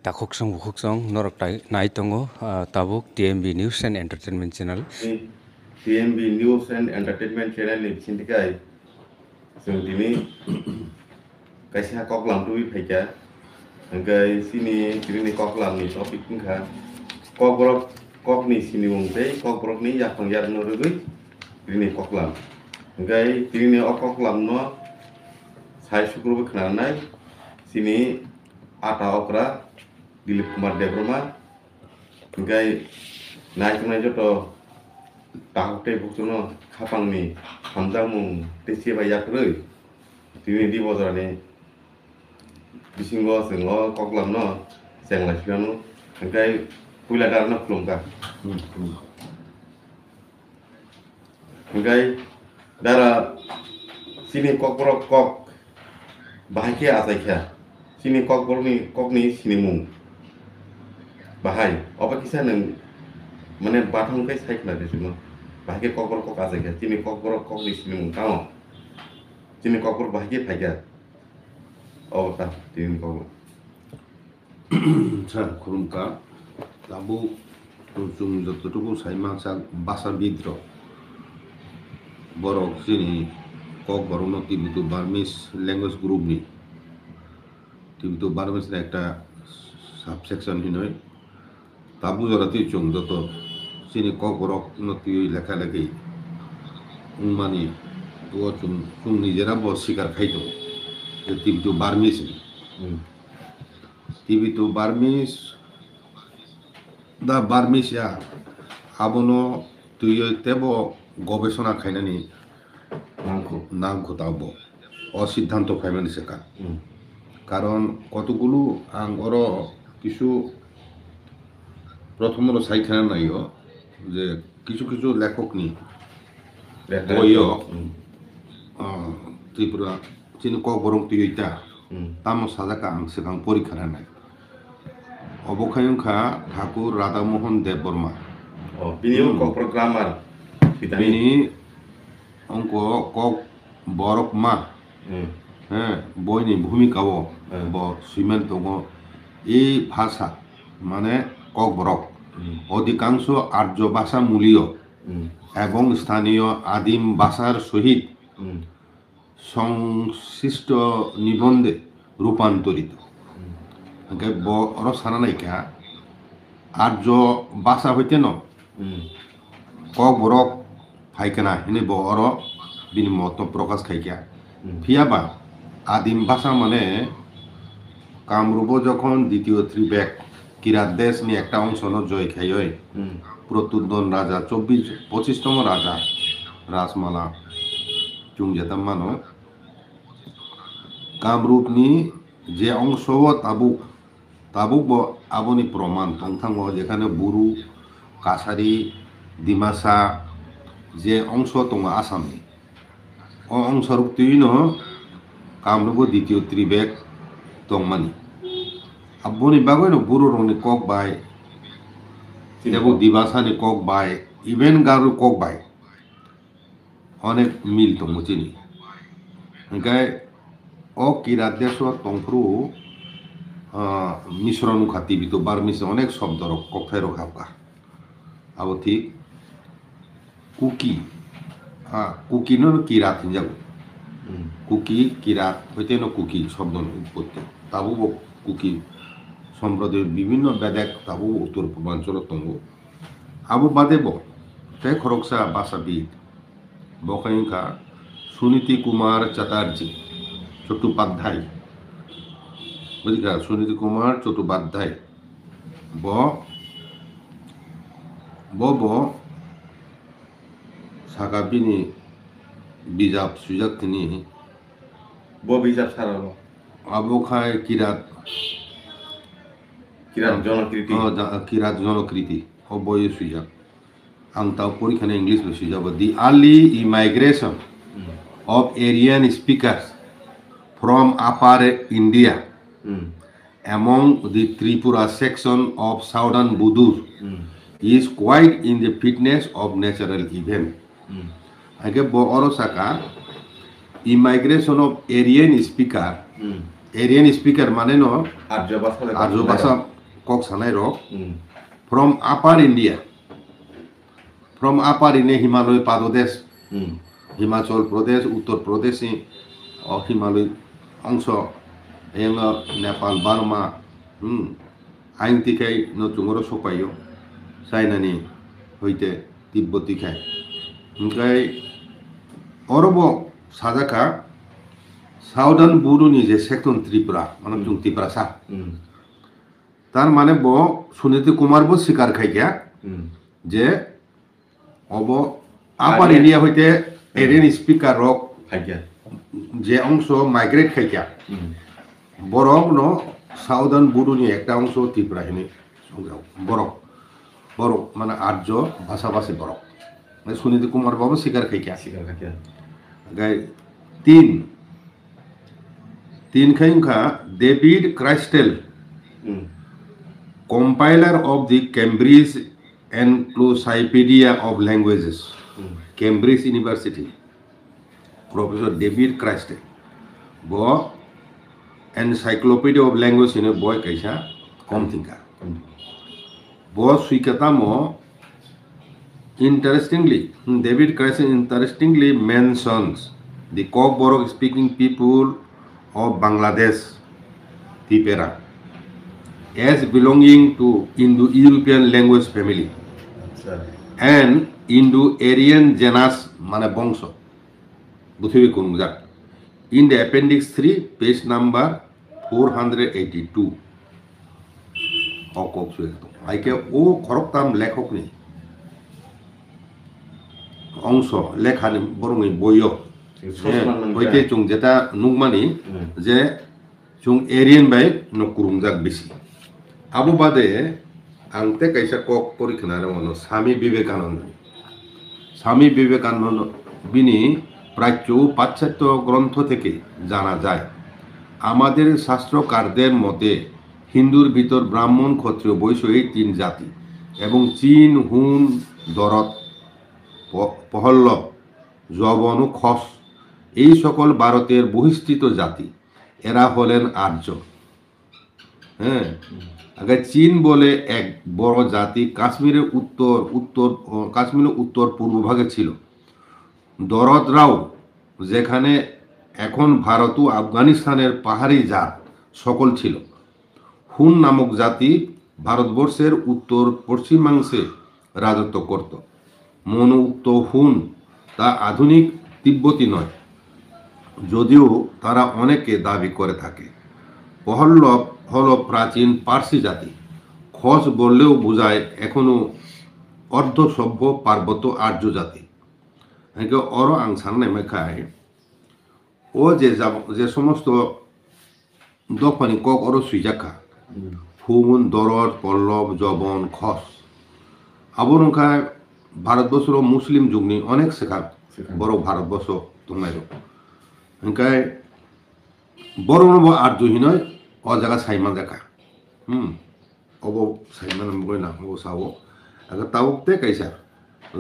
Takoksong bukoksong norok nai tongo tabuk TMB News and Entertainment Channel. TMB News and Entertainment Channel ni sintikai जों दिनै kaisa koklam tui phaika hangkai sini kini koklam ni topik ngkha kokbrok kokni sini mungtei kokbrok ni yakong yar no rugui kini koklam hangkai kini koklam no sai sukru khnanai sini ata okra Dilip Kumar Debroma hangkai nai kunai joto tahukte buksuno khapang ni hamjang mung tesi bayak rui tini di bozorane bisingo sengo koklam no sengla siano hangkai pula darna klungka hangkai dara sini kokbrok kok bahagia asaikia sini kokbrok ni kokni sini mung bahai apa kisah neng mana batang kai sai kena desuno bahagia kokbrok kok asaikia sini kokbrok kok ni sini mung tao sini kokbrok bahagia phaika oh tak sini kokbrok 자, 그러니까 나무 좀 저쪽으로 사이망상 바사비드로 버럭 시니 cock বড়নো টিভিটো Burmese language group নি টিভিটো Burmese একটা subsection হিনয় তাবু জরাতি চং যত সিনি cock বড়ক নতি লেখা লেখি উমানি ও চুং চুং নিজেরা ব শিকার খাইতো যে টিভিটো বার্মিস টিভিটো বার্মিস দা বার্মিস ইয়া আবনো তুই তেব গবেষণা খাইনানি নাম খোতাব অসিদ্ধান্ত ফাইমানি শেখা কারণ কতগুলো আঙ্গর কিছু প্রথম সাইখানা নাইও যে কিছু কিছু লেখক নি বইও ত্রিপুরা চিনি কক বরং তুইটা তামো সাজাকা আং সেখান পরীক্ষা নাই অবখায়ংখা ঠাকুর Radhamohan Debbarma bini kok programmer বিনি অঙ্ক কক বরক মা হ্যাঁ বইনি ভূমিকাও ব সিমেন্ট দङ এই ভাষা মানে কক বরক অধিকাংশ আর্য ভাষা মূলীয় এবং স্থানীয় আদিম ভাষার সহিত সংশ্লিষ্ট নিবন্ধে রূপান্তরিত বড় সানা নাইকা আর্য ভাষা হইতে ন কক বরক ফাইকানা এনে বড় বিনি মত প্রকাশ খাইকা ফিয়াবা আদিম ভাষা মানে কামরূপ যখন দ্বিতীয় ত্রিবেক কিরাত দেশ নিয়ে একটা অংশ জয় খাই প্রত্যুদন রাজা 25তম রাজা রাসমালা চুংজেতাম মানো কামরূপ নি যে অংশ তাবুক তাবুক আবনি প্রমাণ তংথাং যেখানে বুরু কাছারি ডিমাসা যে অংশ দङ আসামনি অ অংশরূপ তুইনো কামরূপ দ্বিতীয় ত্রিবেক দংমানি আবনি বাগৈনো বুরু রংনি কক বাই এবং দিবাসানি কক বাই ইভেন গারু কক বাই অনেক মিল দङ চিনি ওঙ্কাই ও কিরাত দেশ তংফ্রু মিশ্রণ খাতি বিতো বার্মিস অনেক শব্দ কফের খাবকা আবো ঠিক কুকি কুকি নো কিরাত হিনজাগো কুকি কিরাত হইতে ন কুকি শব্দ উৎপত্তি তাবু কুকি সম্প্রদায়ের বিভিন্ন বেদেক তাবু উত্তর পূর্বাঞ্চল দङ আবো বাদে ব তে খরকসা ভাষাবিদ বখাইংখা সুনীতি কুমার চ্যাটার্জি চট্টোপাধ্যায় বুঝিকা সুনীতি কুমার চট্টোপাধ্যায় ব ব সাকাবিনি বিজাব সুজাক তিনি bo bijak saralo আবখায় কিরাত জনকৃতি কিরাত জনকৃতি ও বই সুজাক আং তাও পরীক্ষা ইংলিশ সুজাব the early immigration of Aryan speakers from Upper India among the Tripura section of Southern Budur is quite in the fitness of natural event. Age bo orosaka immigration of Aryan speaker Aryan speaker মানে ন আর্য ভাষা আর্য ভাষা কক সানাই রক hmm from upper India, from upper India, Himalaya Pradesh, hmm Himachal Pradesh, Uttar Pradesh, Himalaya অংশ yang Nepal, Burma, aing tikai no tungoro sopayo, China ni hoite Tibbeti kai. Engkai orobo sadaka Southern Buru ni je section Tripura, manam jung Tripura sa. হুম তার মানে ব সুনীতি কুমার বো স্বীকার খাইয়া হুম যে of upper area হইতে এরিয়ান speaker rock খাইয়া যে অংশ মাইগ্রেট খাইয়া হুম বরক ন সাউদার্ন বুরুনি একটা অংশ ত্রিপুরা হিনি বরক বরক মানে আর্য ভাষাভাষী বরক মানে সুনীতি কুমার বাবু স্বীকার খাইয়া শিকার খাইয়া গাই তিন খাইখা David Crystal hmm compiler of the Cambridge Encyclopedia of Languages, Cambridge University, Professor David Christie, bo Encyclopedia of Language in a boy kaisa komthinka. Bo suikatamo interestingly, David Christie interestingly mentions the Kokborok speaking people of Bangladesh, Tipera, as belonging to Indo-European language family আচ্ছা and Indo-Aryan genus মানে বংশ বুঝবি কোন যা in the appendix 3 page number 482 অকক সুয়েতো আইকে ও খরকতাম লেখক নি অংশ লেখানি বরং বইও হইতে চুং যেটা নুকমানি যে চুং এরিয়ান বাই নকুরুমজাক বেশি আবু বাদে আংতে কাইসা কক পরীক্ষার মনো স্বামী বিবেকানন্দ বিনি প্রাচ্য পাশ্চাত্য গ্রন্থ থেকে জানা যায় আমাদের শাস্ত্রকারদের মতে হিন্দুর ভিতর ব্রাহ্মণ ক্ষত্রিয় বৈশ্য এই তিন জাতি এবং চীন হুন দরত পহল্লব যবন ও খস এই সকল ভারতের বহিষ্কৃত জাতি এরা হলেন আর্য হ্যাঁ আগে চীন বলে এক বড় জাতি কাশ্মীরের উত্তর পূর্ব ভাগে ছিল দরদরাও যেখানে এখন ভারত ও আফগানিস্তানের পাহাড়ি জাত সকল ছিল হুন নামক জাতি ভারতবর্ষের উত্তর পশ্চিমাংশে রাজত্ব করত মনোউক্ত হুন তা আধুনিক তিব্বতী নয় যদিও তারা অনেকে দাবি করে থাকে পহল্লব হল প্রাচীন পার্সি জাতি খস বললেও বোঝায় এখনো অর্ধ সভ্য পার্বত্য আর্য জাতি অর আং সাননাই মেখায় ও যে সমস্ত দফানি কক অর সুইজাখা হুন দরদ পল্লব জবন খস আবরংখায় ভারতবর্ষের মুসলিম যুগনি অনেক শেখা বড় ভারতবর্ষ তোমায় ওখায় বড় নব আর্যহীনয় অ জায়গা সাইমা দেখা অব সাইমান বই না ও সাও আগে তাওতে কাইসা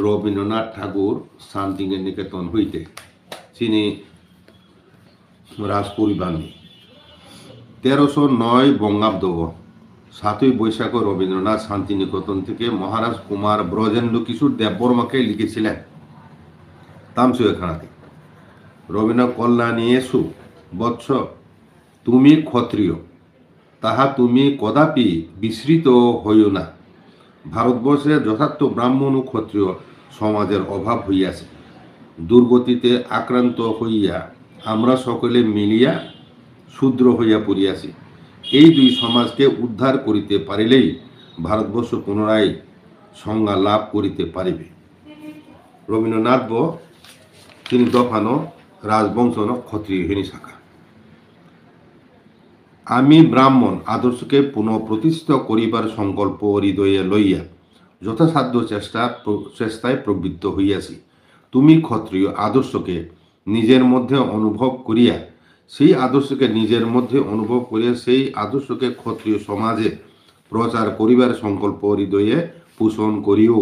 রবীন্দ্রনাথ ঠাকুর শান্তিকে নিকেতন হইতে চিনি রাজ পরিবারনি 1309 বঙ্গাব্দ 7ই বৈশাখ রবীন্দ্রনাথ শান্তিনিকেতন থেকে মহারাজ কুমার ব্রজেন্দ্র কিশোর দেববর্মাকে লিখেছিলেন তামসুয়েখানাতে রবীন্দ্র কল্যাণীয়েষু বৎস তুমি ক্ষত্রিয় তাহা তুমি কদাপি বিস্মৃত হইও না ভারতবর্ষে যথার্থ ব্রাহ্মণ ও ক্ষত্রিয় সমাজের অভাব হইয়াছে দুর্গতিতে আক্রান্ত হইয়া আমরা সকলে মিলিয়া শূদ্র হইয়া পড়িয়াছি এই দুই সমাজকে উদ্ধার করিতে পারিলেই ভারতবর্ষ পুনরায় সংজ্ঞা লাভ করিতে পারিবে রবীন্দ্রনাথ তিনি দফানো রাজবংশন ক্ষত্রিয়হীনী শাখা আমি ব্রাহ্মণ আদর্শকে পুনঃপ্রতিষ্ঠিত করিবার সংকল্প হৃদয়ে লইয়া যথাসাধ্য চেষ্টায় প্রবৃত্ত হইয়াছি তুমি ক্ষত্রিয় আদর্শকে নিজের মধ্যে অনুভব করিয়া সেই আদর্শকে ক্ষত্রিয় সমাজে প্রচার করিবার সংকল্প হৃদয়ে পোষণ করিও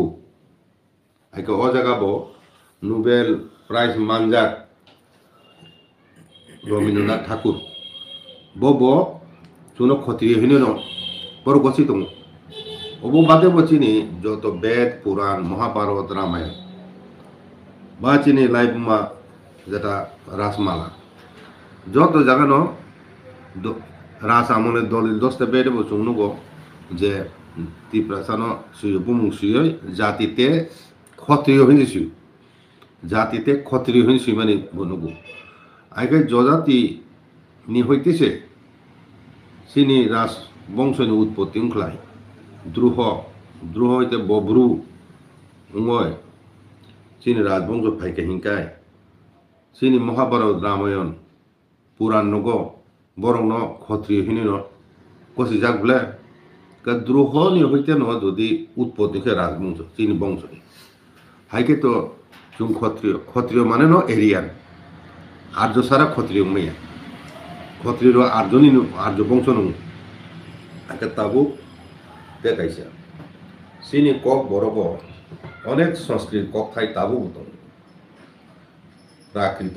একে অজাগাব নোবেল প্রাইজ মানজাক রবীন্দ্রনাথ ঠাকুর bobo chuno khotri hino no bor gosi tongo obo bade bochini joto Ved Puran Mahabharat Ramayana bachini laibuma jeta rasmala joto jagano ras amone dolil doste bede bo chungno go je tiprasano suyo bumung suyo jatite ক্ষত্রিয় হইছি জাতিতে ক্ষত্রিয় হইছি মানে বনগু আগে জজাতি নি হইতেছে সিনি রাস বংশনি উৎপত্তি উংখলাই দ্রুহ দ্রুহ হইতে বব্রু উঙ্গয় সিনি রাজবংশ ফাইকে হিংকায় সিনি মহাভারত রামায়ণ পুরাণ নগ বরং ন ক্ষত্রিয় হিনি ন কষি যাক বলে দ্রুহ নি হইতে ন যদি উৎপত্তিকে রাজবংশ সিনি বংশনি হাইকে তো जों ক্ষত্রিয় মানে ন এরিয়ান আর্য সারা ক্ষত্রিয় মেয়া ক্ষত্রিয় আর্যনি আর্য বংশ নং আকে তাবু দেখাইছে সিনি কক বরব অনেক সংস্কৃত কক থাই তাবু দং প্রাকৃত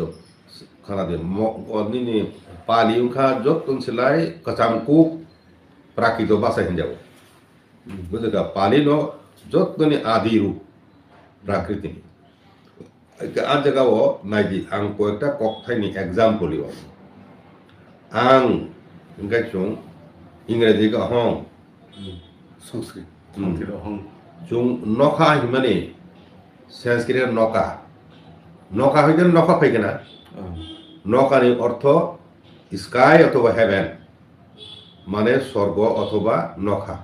খানা দে অনিনি পালি উখা যতন সেলাই কাচামকু প্রাকৃত ভাষা হিনজাও বুঝেগা পালি ন যতনি আদি রূপ প্রাকৃতি আর জায়গাও নাইদি আং কয়েকটা ককথাইনি एग्जांपल ইও আং ইংগাইচং ইংরেজি কা হং সংস্কৃত হং জং নখা হিমানে সংস্কৃত নকা নকা হইতে নখা পাইকে না নকানি অর্থ স্কাই অথবা হেভেন মানে স্বর্গ অথবা নখা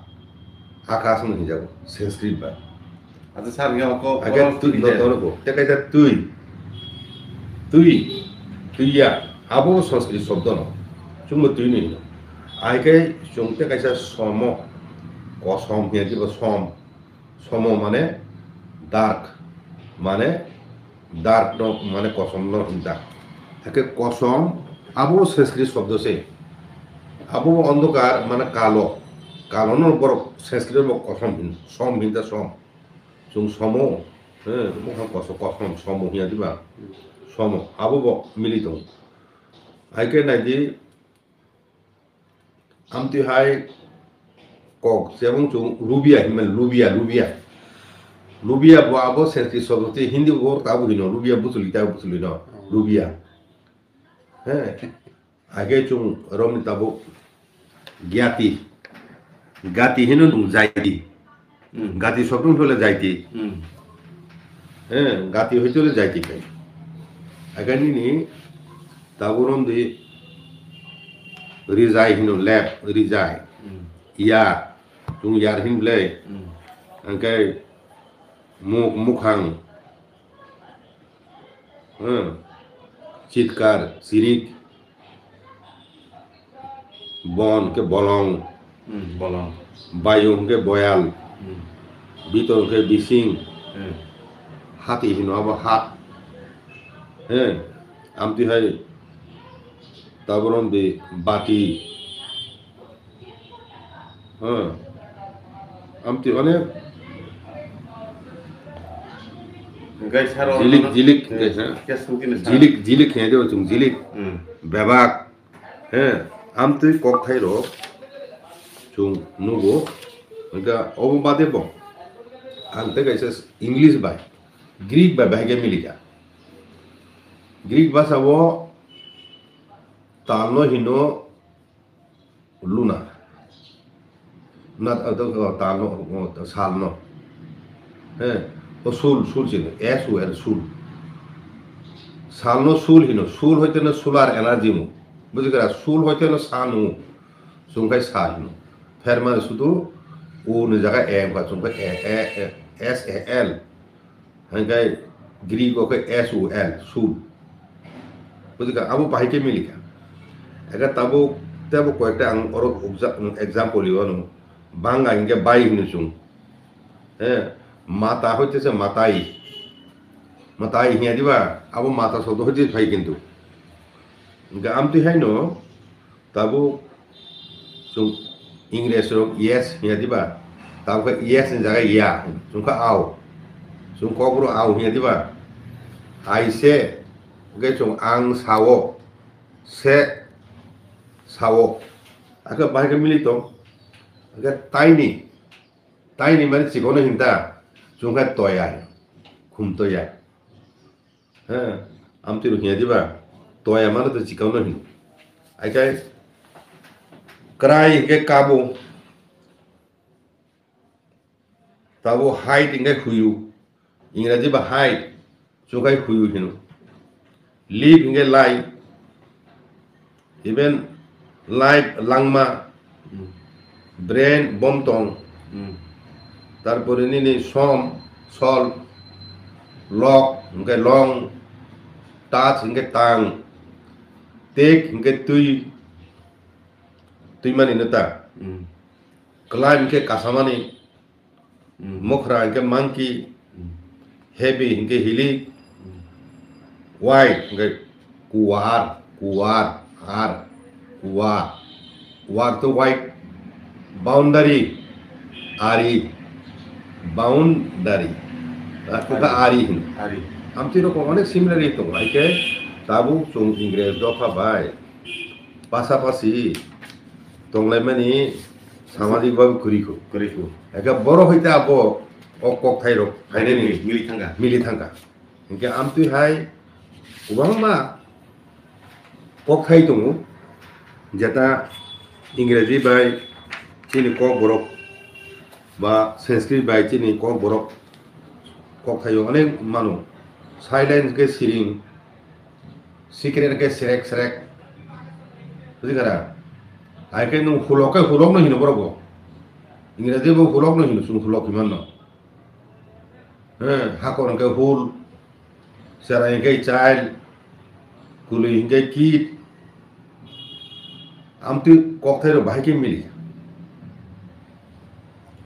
আকাশ নহি যাব সংস্কৃত বা আচ্ছা স্যার গো আগে তুই নতনকো তেকাইতা তুই তুইয়া আবো সংস্কৃত শব্দ ন চুম তুই নি আইকে চুমতে কাইসা সম কসম হিয়া দিব সম মানে ডার্ক মানে ডার্ক ন মানে কসম ন হিন্দা একে কসম আবো সংস্কৃত শব্দ সে আবো অন্ধকার মানে কালো কালো ন বড় সংস্কৃত কসম সম হিন্দা সম जों समो मोहा कसम समो हिया दिबा समो आबो मिलि दं आइके नाइदि आमति हाय कक जेबं जों रुबिया हिमल रुबिया बो आबो सेंसि सबति हिंदी बोर ताबो हिनो रुबिया बुसुलि न रुबिया आगे जों रमनि ताबो गाति हिनो दं जायदि গাতি শব্দ হলে যাইতি গাতি হইতে যাইতি খাই আগানি তাবরম দি রিজাই হিনো ল্যাব রিজাই ইয়ার তুং ইয়ার হিন ব্লে আঙ্কে মুখাং চিৎকার সিরিক বন কে বলং বায়ু কে বয়াল বিতর কে বিসিং হাতি হিনো আবার হাত আমতি হয় তাবরম দি বাতি আমতি অনেক জিলিক খেয়ে দেব তুমি জিলিক বেবাক আমতি কক খাইর চুং নুবো অববাদে বং আনতে গেছে ইংলিশ বাই গ্রিক বাই ভাইকে মিলিকা গ্রিক ভাষা ও তালনো হিনো লুনা না তালনো সালনো ও সুল ছিল SUL সুল সালনো সুল হিনো সুল হইতে না সোলার এনার্জি মু বুঝি গেরা সুল হইতে না সানু সুংখাই সা হিনো ফের মানে শুধু ও নে জায়গা এম কা সুংখাই SAL হাঙ্গাই গ্রিক ওকে SUL সুল বুঝি গা আবু পাইকে মিলিকা একা তাবো কয়েকটা আং অর এক্সাম্পল ইওনো বাংলা ইংকে বাই হিনো সুং মাতা হইতেছে মাতাই হিয়া দিবা আবো মাতা শব্দ হইতে ভাই কিন্তু আমতি হাইনো তাবো সুং ইংরেজ রক ইয়েস হিয়া দিবা তাবো ইয়েস নি জায়গা ইয়া সুংকা আও সুং কবরো আও হিয়া দিবা আইসে গে সুং আং Sao sao aga bai ka milito aga tiny mane chikono hinta chungka toya khum toya ha amti ru hiya diba toya mane to chikono hin ai krai ke kabo tabo height inge khuyu इंग्रजी बा height चुकाई खुयु हिनु live इंगे लाई even life लांगमा brain बमटों तारपरे निनी सम सल luck इंगे lung टाच इंगे तांग take इंगे तुई मानी नता क्लाइम इंगे कासामानी मुखरा इंगे मंकी heavy hingga hili wide hingga kuar to wide boundary boundary kita ari hin amti ro ko onek similar itu aike tabu chung ingres do pha bai pasapasi tonglai mani সামাজিক ভাবে করিখো একা বড় হইতে আবো কক থাইরো ফাইনালি মিলি থাঙ্গা ইনকে আমতুই high উবাংমা cock থাই দङ যেটা ইংরেজি by চিনি cock বরক বা সংস্কৃত বাই চিনি কক বরক কক থাইও অনেক মানু সাইলেন্স কে সিরিং সিক্রেট কে সেরেক বুঝিগারা আইকে নু হুলক ন হিনো বরক ইংরেজি বো হুলক ন হিনো সুন হুলক কিমান ন hakor ke hul sera ke child kuli ke kid amti kokthai ro bhai ke mili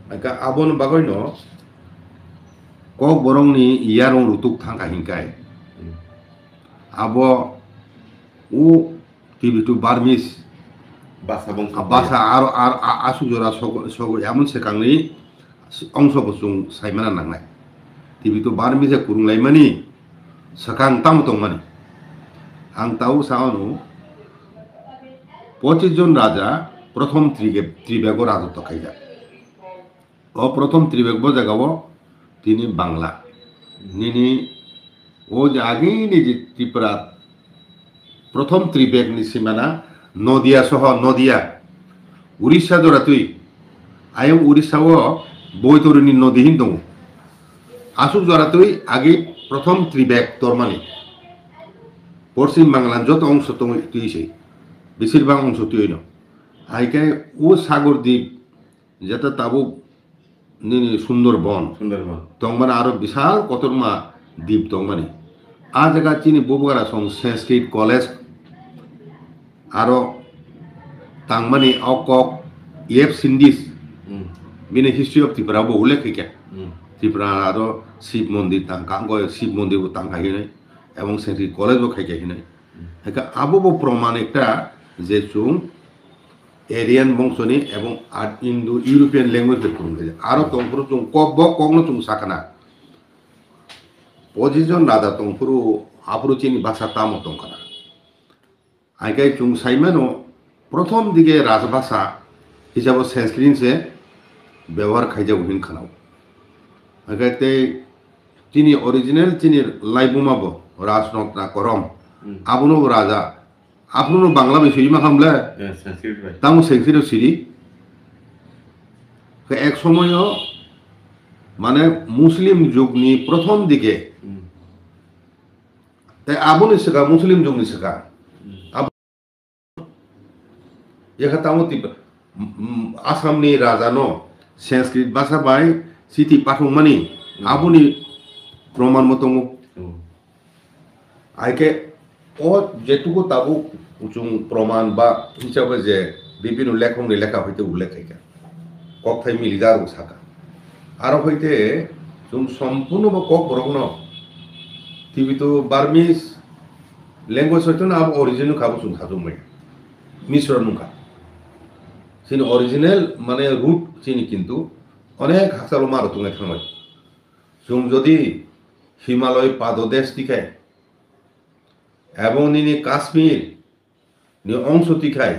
aka abon bagoi no kok borong ni yarong rutuk thangka hingkai abo u tibitu barmis basa aro asu jora sogo yamun sekangni ongso bosung saimana nangnai tibi tu barmi se kurung lai mani sakang tam tong mani ang tau saonu 25 জন রাজা প্রথম ত্রিবেগ রাজত্ব খাইজা ও প্রথম ত্রিবেগ জাগাবো তিনি বাংলা নিনি ও যে আগে যে ত্রিপুরা প্রথম ত্রিবেগ নি সীমানা নদিয়া সহ নদিয়া উড়িষ্যা জোড়া তুই আয়ং উড়িষ্যাও বৈতরণী নদী হিন দङ আসুক জরাতুই আগে প্রথম ত্রিবেগ তরমানি পশ্চিম বাংলার যত অংশ তুই সেই বেশিরভাগ অংশ তুই ন আইকে ও সাগর দ্বীপ যেটা তাবু সুন্দরবন তংমানে আরো বিশাল কতরমা দ্বীপ তংমানি আ জায়গা চিনি ববগারা সং সংস্কৃত কলেজ আরো তাংমানি অকক এফ সিন্ডিস বিনে হিস্ট্রি অফ ত্রিপুরা বো উল্লেখ হইকে ত্রিপুরা আরো শিব মন্দির শিব মন্দির তাঙ্কা হিনে এবং সংস্কৃত কলেজ খাইকে হিনে হেকা আবো প্রমাণ একটা যে চুং এরিয়ান বংশনি এবং ইন্দো ইউরোপিয়ান ল্যাঙ্গুয়েজ করুন আরো তংপুর চুং কগ্ন চুং সাকানা 25 জন রাজা তংপুরু আপুরু চিনি ভাষা তামো তংকানা আইকাই চুং সাইমানো প্রথম দিকে রাজভাষা হিসাবে সংস্কৃত সে ব্যবহার খাইজা উহিন খানাও আইকাইতে চিনি অরিজিনাল চিনি লাইবুমাবো রাজনকনা করম আবুনো রাজা আপনার বাংলা বিষয় মা খামলে তামো সংস্কৃত সিরি এক সময় মানে মুসলিম যুগনি প্রথম দিকে তাই আবুনি শেখা মুসলিম যুগনি শেখা এখা তামো আসামনি রাজানো সংস্কৃত ভাষা বাই সিটি পাঠক মানি আবুনি প্রমাণ মতো আইকে ও যেটুকু তাবু উচুং প্রমাণ বা হিসাবে যে বিভিন্ন লেখকনি লেখা হইতে উল্লেখ থাকে ককথাই মিলিদার সাকা আরো হইতে जों সম্পূর্ণ কক বরগন টিভি তো বার্মিস ল্যাঙ্গুয়েজ হইতো না অরিজিনাল খাবো जों থাজুমই মিশ্রণ নুকা সিন অরিজিনাল মানে রুট চিনি কিন্তু অনেক হাজারো মারো তুমি থামাই जों যদি হিমালয় পাদদেশ দিখায় এবং নিনি কাশ্মীর নি অংশ তিখায়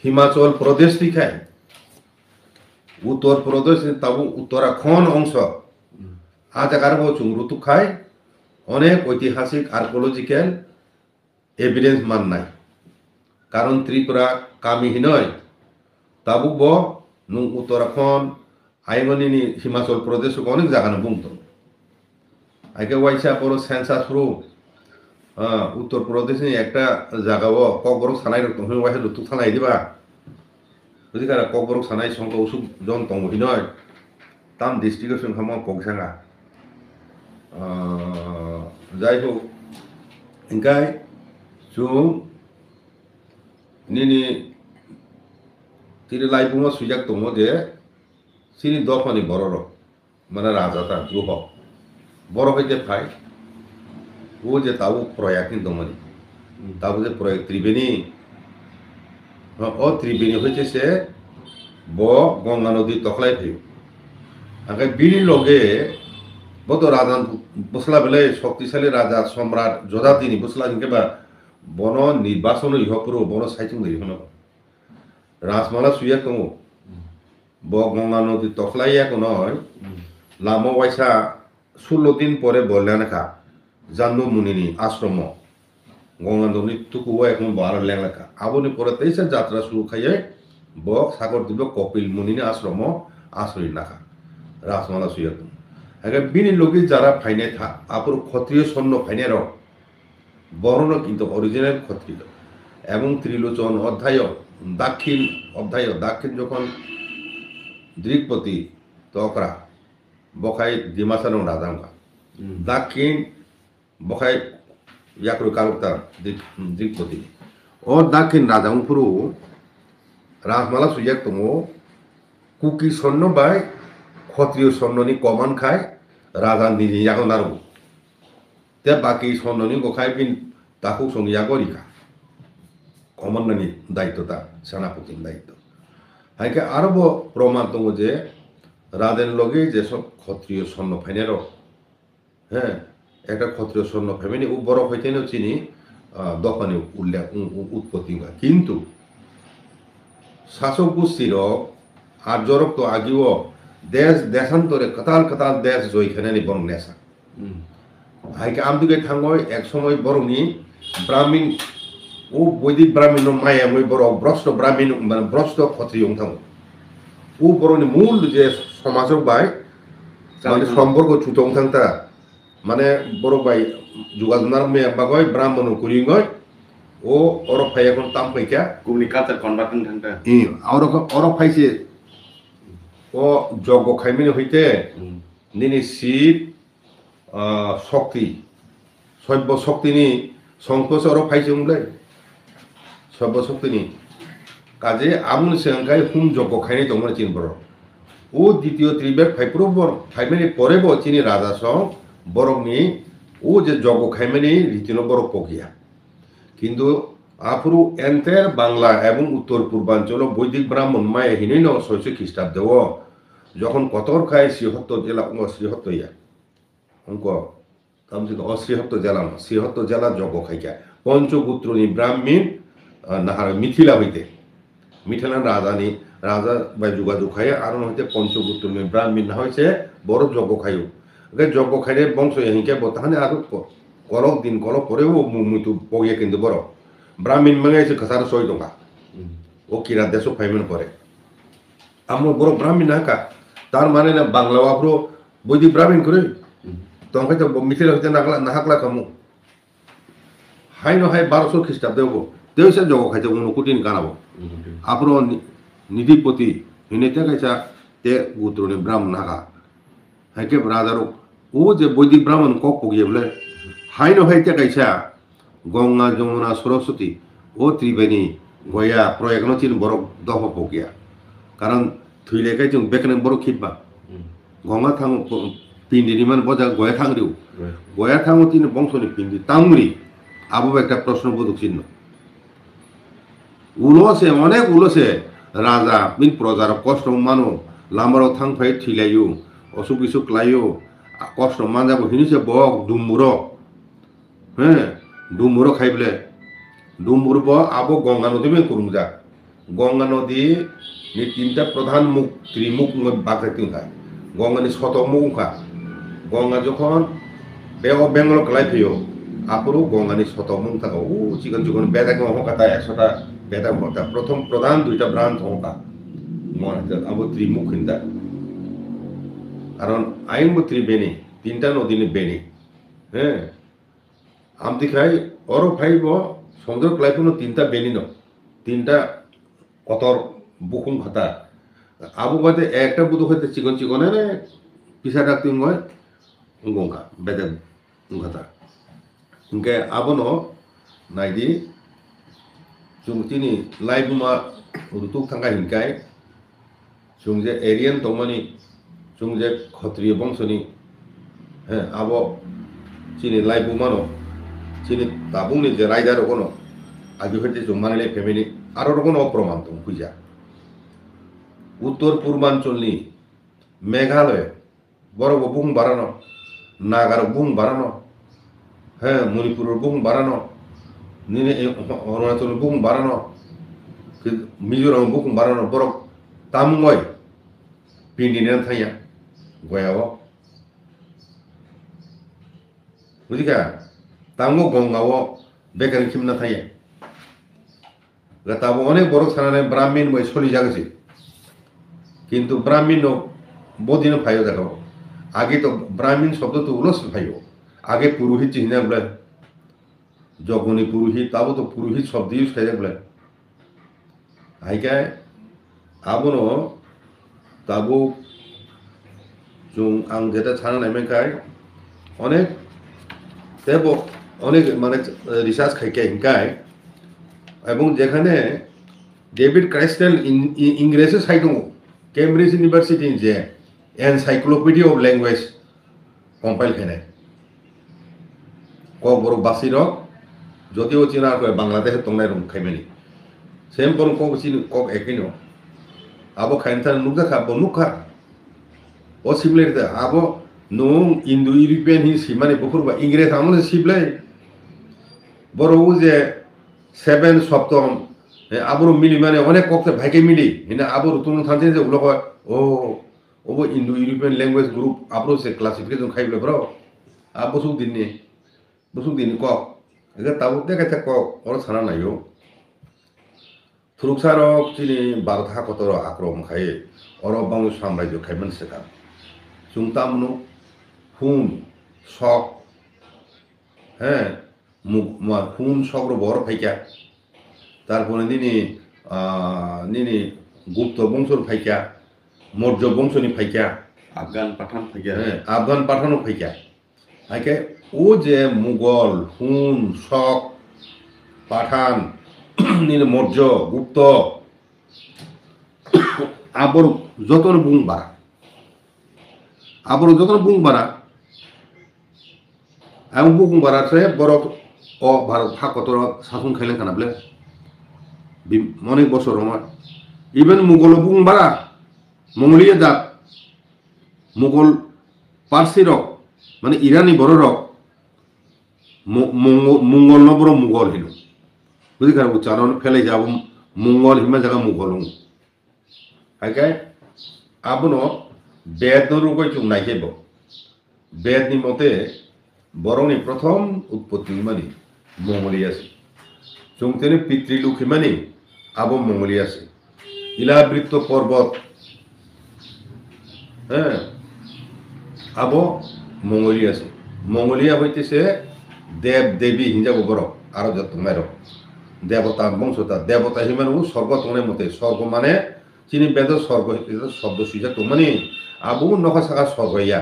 হিমাচল প্রদেশ লিখায় উত্তর প্রদেশ তাবু উত্তরাখণ্ড অংশ আ জায়গার চুংরুতু খায় অনেক ঐতিহাসিক আর্কোলজিক্যাল এভিডেন্স মান নাই কারণ ত্রিপুরা কামিহিনয় তাবুক ব নুং উত্তরাখণ্ড আইমনি হিমাচল প্রদেশ অনেক জায়গানো বুংতো আইকে ওয়াইসা পর সেন্সাস রু উত্তর প্রদেশনি একটা জায়গাও ককবরক সানাই রক্ত ওয়াইসা লুতুক সানাই দিবা বুঝি কারা ককবরক সানাই সংখ্যা উসুক জন তংহিনয় তাম ডিস্ট্রিক্টের সংখ্যা মা পগসাঙ্গা যাই হোক ইনকাই চুং নিনি তিরে লাইফুমা সুজাক দङ যে সিনি দফানি বড় মানে রাজাটা গ্রুপ বড় হইতে ফাই ও যে তাও প্রয়াগনি দমনি তাও যে প্রয়াগ ত্রিবেণী ও ত্রিবেণী হইছে সে ব গঙ্গা নদী তখলাই ফেউ আগে বিড়ি লগে বত রাজা বসলা বেলে শক্তিশালী রাজা সম্রাট যোধাতিনি বসলা কেবা বন নির্বাচন ইহপুর বন সাইচুং ইহন রাজমালা সুইয়া দङ ব গঙ্গা নদী তখলাই এক নয় লামো ওয়াইসা 16 দিন পরে বললেনখা জান্নু মুনিনি আশ্রম গঙ্গা নদী টুকুয়া এখন বার লেখা আবনি পরে তেইসা যাত্রা শুরু খাইয়ে বক সাগর দিব কপিল মুনিনি আশ্রম আশ্রয় নাখা রাজমালা সুইয়া দङ আগে বিনি লোকে যারা ফাইনে থা আপুর ক্ষত্রিয় সৈন্য ফাইনের বর্ণ কিন্তু অরিজিনাল ক্ষত্রিয় এবং ত্রিলোচন অধ্যায় দাক্ষিণ যখন দৃকপতি তকরা বখাই ডিমাসানো রাজাঙ্গা দাক্ষিণ বখাই ইয়াকুর কালুকতার দৃকপতি ও দাক্ষিণ রাজাংপুরু রাজমালা সুইয়াক দङ কুকি সৈন্য বাই ক্ষত্রিয় সৈন্যনি কমান খায় রাজা নিজে ইয়াকো নারগো তে বাকি সৈন্যনি গোখাই বিন তাকু সঙ্গিয়া গরিকা কমান্ডানি দায়িত্বটা সেনাপতির দায়িত্ব হাইকে আরব প্রমাণ দङ যে রাজের লগে যেসব ক্ষত্রিয় সৈন্য ফাইনেরও হ্যাঁ একটা ক্ষত্রিয় সৈন্য ফ্যামিলি ও বড় হইতেও চিনি দফানি উল্লেখ উৎপত্তি কিন্তু শাসক গোষ্ঠীর আর্যরক তো আগেও দেশান্তরে কতাল দেশ জয়খানে বরং নেশা হাইকে আমদিকে থাঙ্গয় এক সময় বরংনি ব্রাহ্মণ ও বৈদিক ব্রাহ্মণ মায়া মই বড় ভ্রষ্ট ব্রাহ্মণ মানে ভ্রষ্ট ক্ষত্রিয় থাঙ্গ ও বরংনি মূল যে সমাজক বাই মানে সম্পর্ক ছুটং থাংতা মানে বড় বাই যোগাযোগনার মেয়ে বাগয় ব্রাহ্মণ কুরিঙ্গয় ও অরব ফাই এখন তাম ফাইকা কুমনি কালচার কনভার্টিং থাকতা অরব ফাইছে ও যজ্ঞ খাইমিনি হইতে নিনি শিব শক্তি সভ্য শক্তিনি সংকোচ অরব ফাইছে উমলাই সভ্য শক্তিনি কাজে আমুন সেঙ্গাই হুম যজ্ঞ খাইনি তোমরা চিন বড় ও দ্বিতীয় ত্রিবেদ ফাইপ্রো বড় ফাইমিনি পরে ব চিনি রাজা সং বরংনি ও যে যজ্ঞ খাইমিনি রীতিন বড় প্রক্রিয়া কিন্তু আফরু এন্তের বাংলা এবং উত্তর পূর্বাঞ্চল বৈদিক ব্রাহ্মণ মায়ে হিনৈন 600 খ্রিস্টাব্দেও যখন কতর খায় শ্রীহত্ত জেলা শ্রীহত্ত ইয়া অঙ্ক অশ্রীহত্ত জেলা শ্রীহত্ত জেলা যজ্ঞ খাইকা পঞ্চগুত্রনি ব্রাহ্মণ নাহার মিথিলা হইতে মিথিলা রাজা বা যোগাযোগ খায় আর হইতে পঞ্চগুত্রনি ব্রাহ্মণ না হয়েছে বড় যজ্ঞ খাইও যজ্ঞ খাইলে বংশ হিংকে তাহলে আর কলক দিন কলক পরেও মৃত্যু পগিয়ে কিন্তু বড় ব্রাহ্মণ মাঙাইছে খাসার 100 টাকা ও কিরা দেশ ফাইমেন পরে আমার বড় ব্রাহ্মণ নাকা তার মানে না বাংলা আপরো বৈদিক ব্রাহ্মণ করে তখন হয়তো মিথিলা হইতে নাহাকলা কামু হাই নহাই 1200 খ্রিস্টাব্দে হবো দেশে জগ খাইছে অনুকুটিন কানাবো আপরো নিধিপতি হিনেতে খাইছা তে গুত্রনি ব্রাহ্মণ নাকা হাইকে রাজারো ও যে বৈদিক ব্রাহ্মণ কক পগিয়ে বলে হাই নহাইতে খাইছা গঙ্গা যমুনা সরস্বতী ও ত্রিবেণী গয়া প্রয়াগন চিন বড় দফ পকিয়া কারণ থুইলেখাই जों বেকনে বড় খিবা গঙ্গা থাং পিন্ডিনি মান বজা গয়া থাংরিও গয়া থাংও তিন বংশনি পিন্ডি তাংরি আবু একটা প্রশ্নবোধক চিহ্ন উলসে অনেক উলসে রাজা বিন প্রজার কষ্ট মানো লামার থাং ফাই থিলাইও অসুখ বিসুখ লাইও কষ্ট মান যাব হিনিছে বক ডুমুর হ্যাঁ ডুমুর খাইবলে ডুমুর ব আবো গঙ্গা নদী মে করুম যা গঙ্গা নদী ni তিনটা প্রধান মুখ ত্রিমুখ বাগদাইতে উঠা গঙ্গানি শতমুখ উঠা গঙ্গা যখন বেও বেঙ্গল কলাই ফেयो আপুরু গঙ্গানি শতমুখ থাকা ও চিকন চিকন বেদা হকাতা 100টা বেদা হকা প্রথম প্রধান দুইটা ব্রাঞ্চ হকা মনে আবু ত্রিমুখ হিন্দা কারণ আইন ত্রি বেনি তিনটা নদী বেনি হ্যাঁ আমতি খাই অর ফাইব সমুদ্র কলাইফুনো তিনটা বেনি ন তিনটা কতর বুকুম খাতা আবু বাদে একটা বুদু হইতে চিকন চিকন রে পিছা রাখতে হয় গঙ্গা বেদে খাতা ইনকে আবনো নাইদি তিনি লাইবুমা রুতুক থাকা হিনকাই যে এরিয়ান তমানি যে ক্ষত্রিয় বংশনি হ্যাঁ আবো চিনি লাইবুমানো চিনি তাবুংনি যে রাইদার কোনো আগে হইতে জমানিলে ফ্যামিলি আরো কোনো অপ্রমাণ তো বুঝা উত্তর পূর্বাঞ্চলনি মেঘালয় বড় বুং বাড়ানো নাগার বুং বাড়ানো হ্যাঁ মণিপুরের বুং বাড়ানো অরুণাচল বুং বাড়ানো মিজোরাম বুং বাড়ানো বড় তামুঙ্গয় পিন্ডিনে থাইয়া গয়াও বুঝিকা তামুঙ্গ গঙ্গাও বেকারি খিমনা থাইয়া তাবো অনেক বড় সানানে ব্রাহ্মণ বই চলি যাগেছে কিন্তু ব্রাহ্মণ বদিন ফাইও দেখো আগে তো ব্রাহ্মণ শব্দ তো উলস ফাইও আগে পুরোহিত চিহ্না বলে জগনি পুরোহিত তাবো তো পুরোহিত শব্দ ইউজ খাই বলে আইকায় আবনো তাবো আং যেটা ছাড়া নেমেকায় অনেক দেব অনেক মানে রিসার্চ খাইকে হিংকায় এবং যেখানে ডেভিড ক্রাইস্টেল ইংরেজি সাইট দङ কেমব্রিজ ইউনিভার্সিটি যে এনসাইক্লোপিডিয়া অফ ল্যাঙ্গুয়েজ কম্পাইল খাইনাय কক বড় বাসির যদিও চিনা বাংলাদেশে তংনাय রং খাইমানি সেম বরং কক চিনি কক একিনো আবো খাইনতান নুকজাখা বনুখা ও সিবলেতে আবো নং ইন্দো ইউরোপিয়ান হি সিমানে বখুরবা ইংরেজ আমলে সিবলাই বড় যে 7 সপ্তম আবরু মিলি মানে অনেক কক্তে ভাইকে মিলি হিনা আবরু তুমি থানতে যে উলো ও ওবো ইন্দো ইউরোপিয়ান ল্যাঙ্গুয়েজ গ্রুপ আবরু সে ক্লাসিফিকেশন খাইবলে ব্রো আবসু দিন ক এগা তাবু দেখে থাক ওর ছানা নাইও থুরুকসারক চিনি ভারত হাকতর আক্রমণ খায়ে অর বাংলা সাম্রাজ্য খাইমান সেকা সুংতামনু হুন শক হ্যাঁ হুন শক্র বড় ফাইকা তারপরে নিনি গুপ্ত বংশর ফাইকা মৌর্য বংশনি ফাইকা আফগান পাঠান ফাইকা হ্যাঁ আফগান পাঠানো ফাইকা আইকে ও যে মুঘল হুন শক পাঠান নিনে মৌর্য গুপ্ত আবর যতন বুং বাড়া এবং বুং বাড়াছে বড় ও ভারত হাকতর শাসন খাইলেন কানা বলে অনেক বছর আমার ইভেন মুঘল বুং বাড়া মঙ্গলীয় জাত মুঘল পার্সি রক মানে ইরানি বড় রক মঙ্গল ন বড় মুঘল হিন বুঝি খারাপ উচ্চারণ ফেলে যাব মঙ্গল হিমা জায়গা মুঘল আগে আবনো বেদ রূপে চুম নাইকেব বেদনি মতে বরংনি প্রথম উৎপত্তি মানে মঙ্গলী আছে চুমতেনে পিতৃলোক হিমানি আবো মঙ্গলী আছে ইলাবৃত্ত পর্বত হ্যাঁ আবো মঙ্গলী আছে মঙ্গলীয়া হইতেছে দেব দেবী হিঞ্জাব বড় আরো যত মের দেবতা বংশতা দেবতা হিমানু স্বর্গ তংনাय মতে স্বর্গ মানে চিনি বেদ স্বর্গ শব্দ সুজা তো মানে আবু নখা সাকা স্বর্গইয়া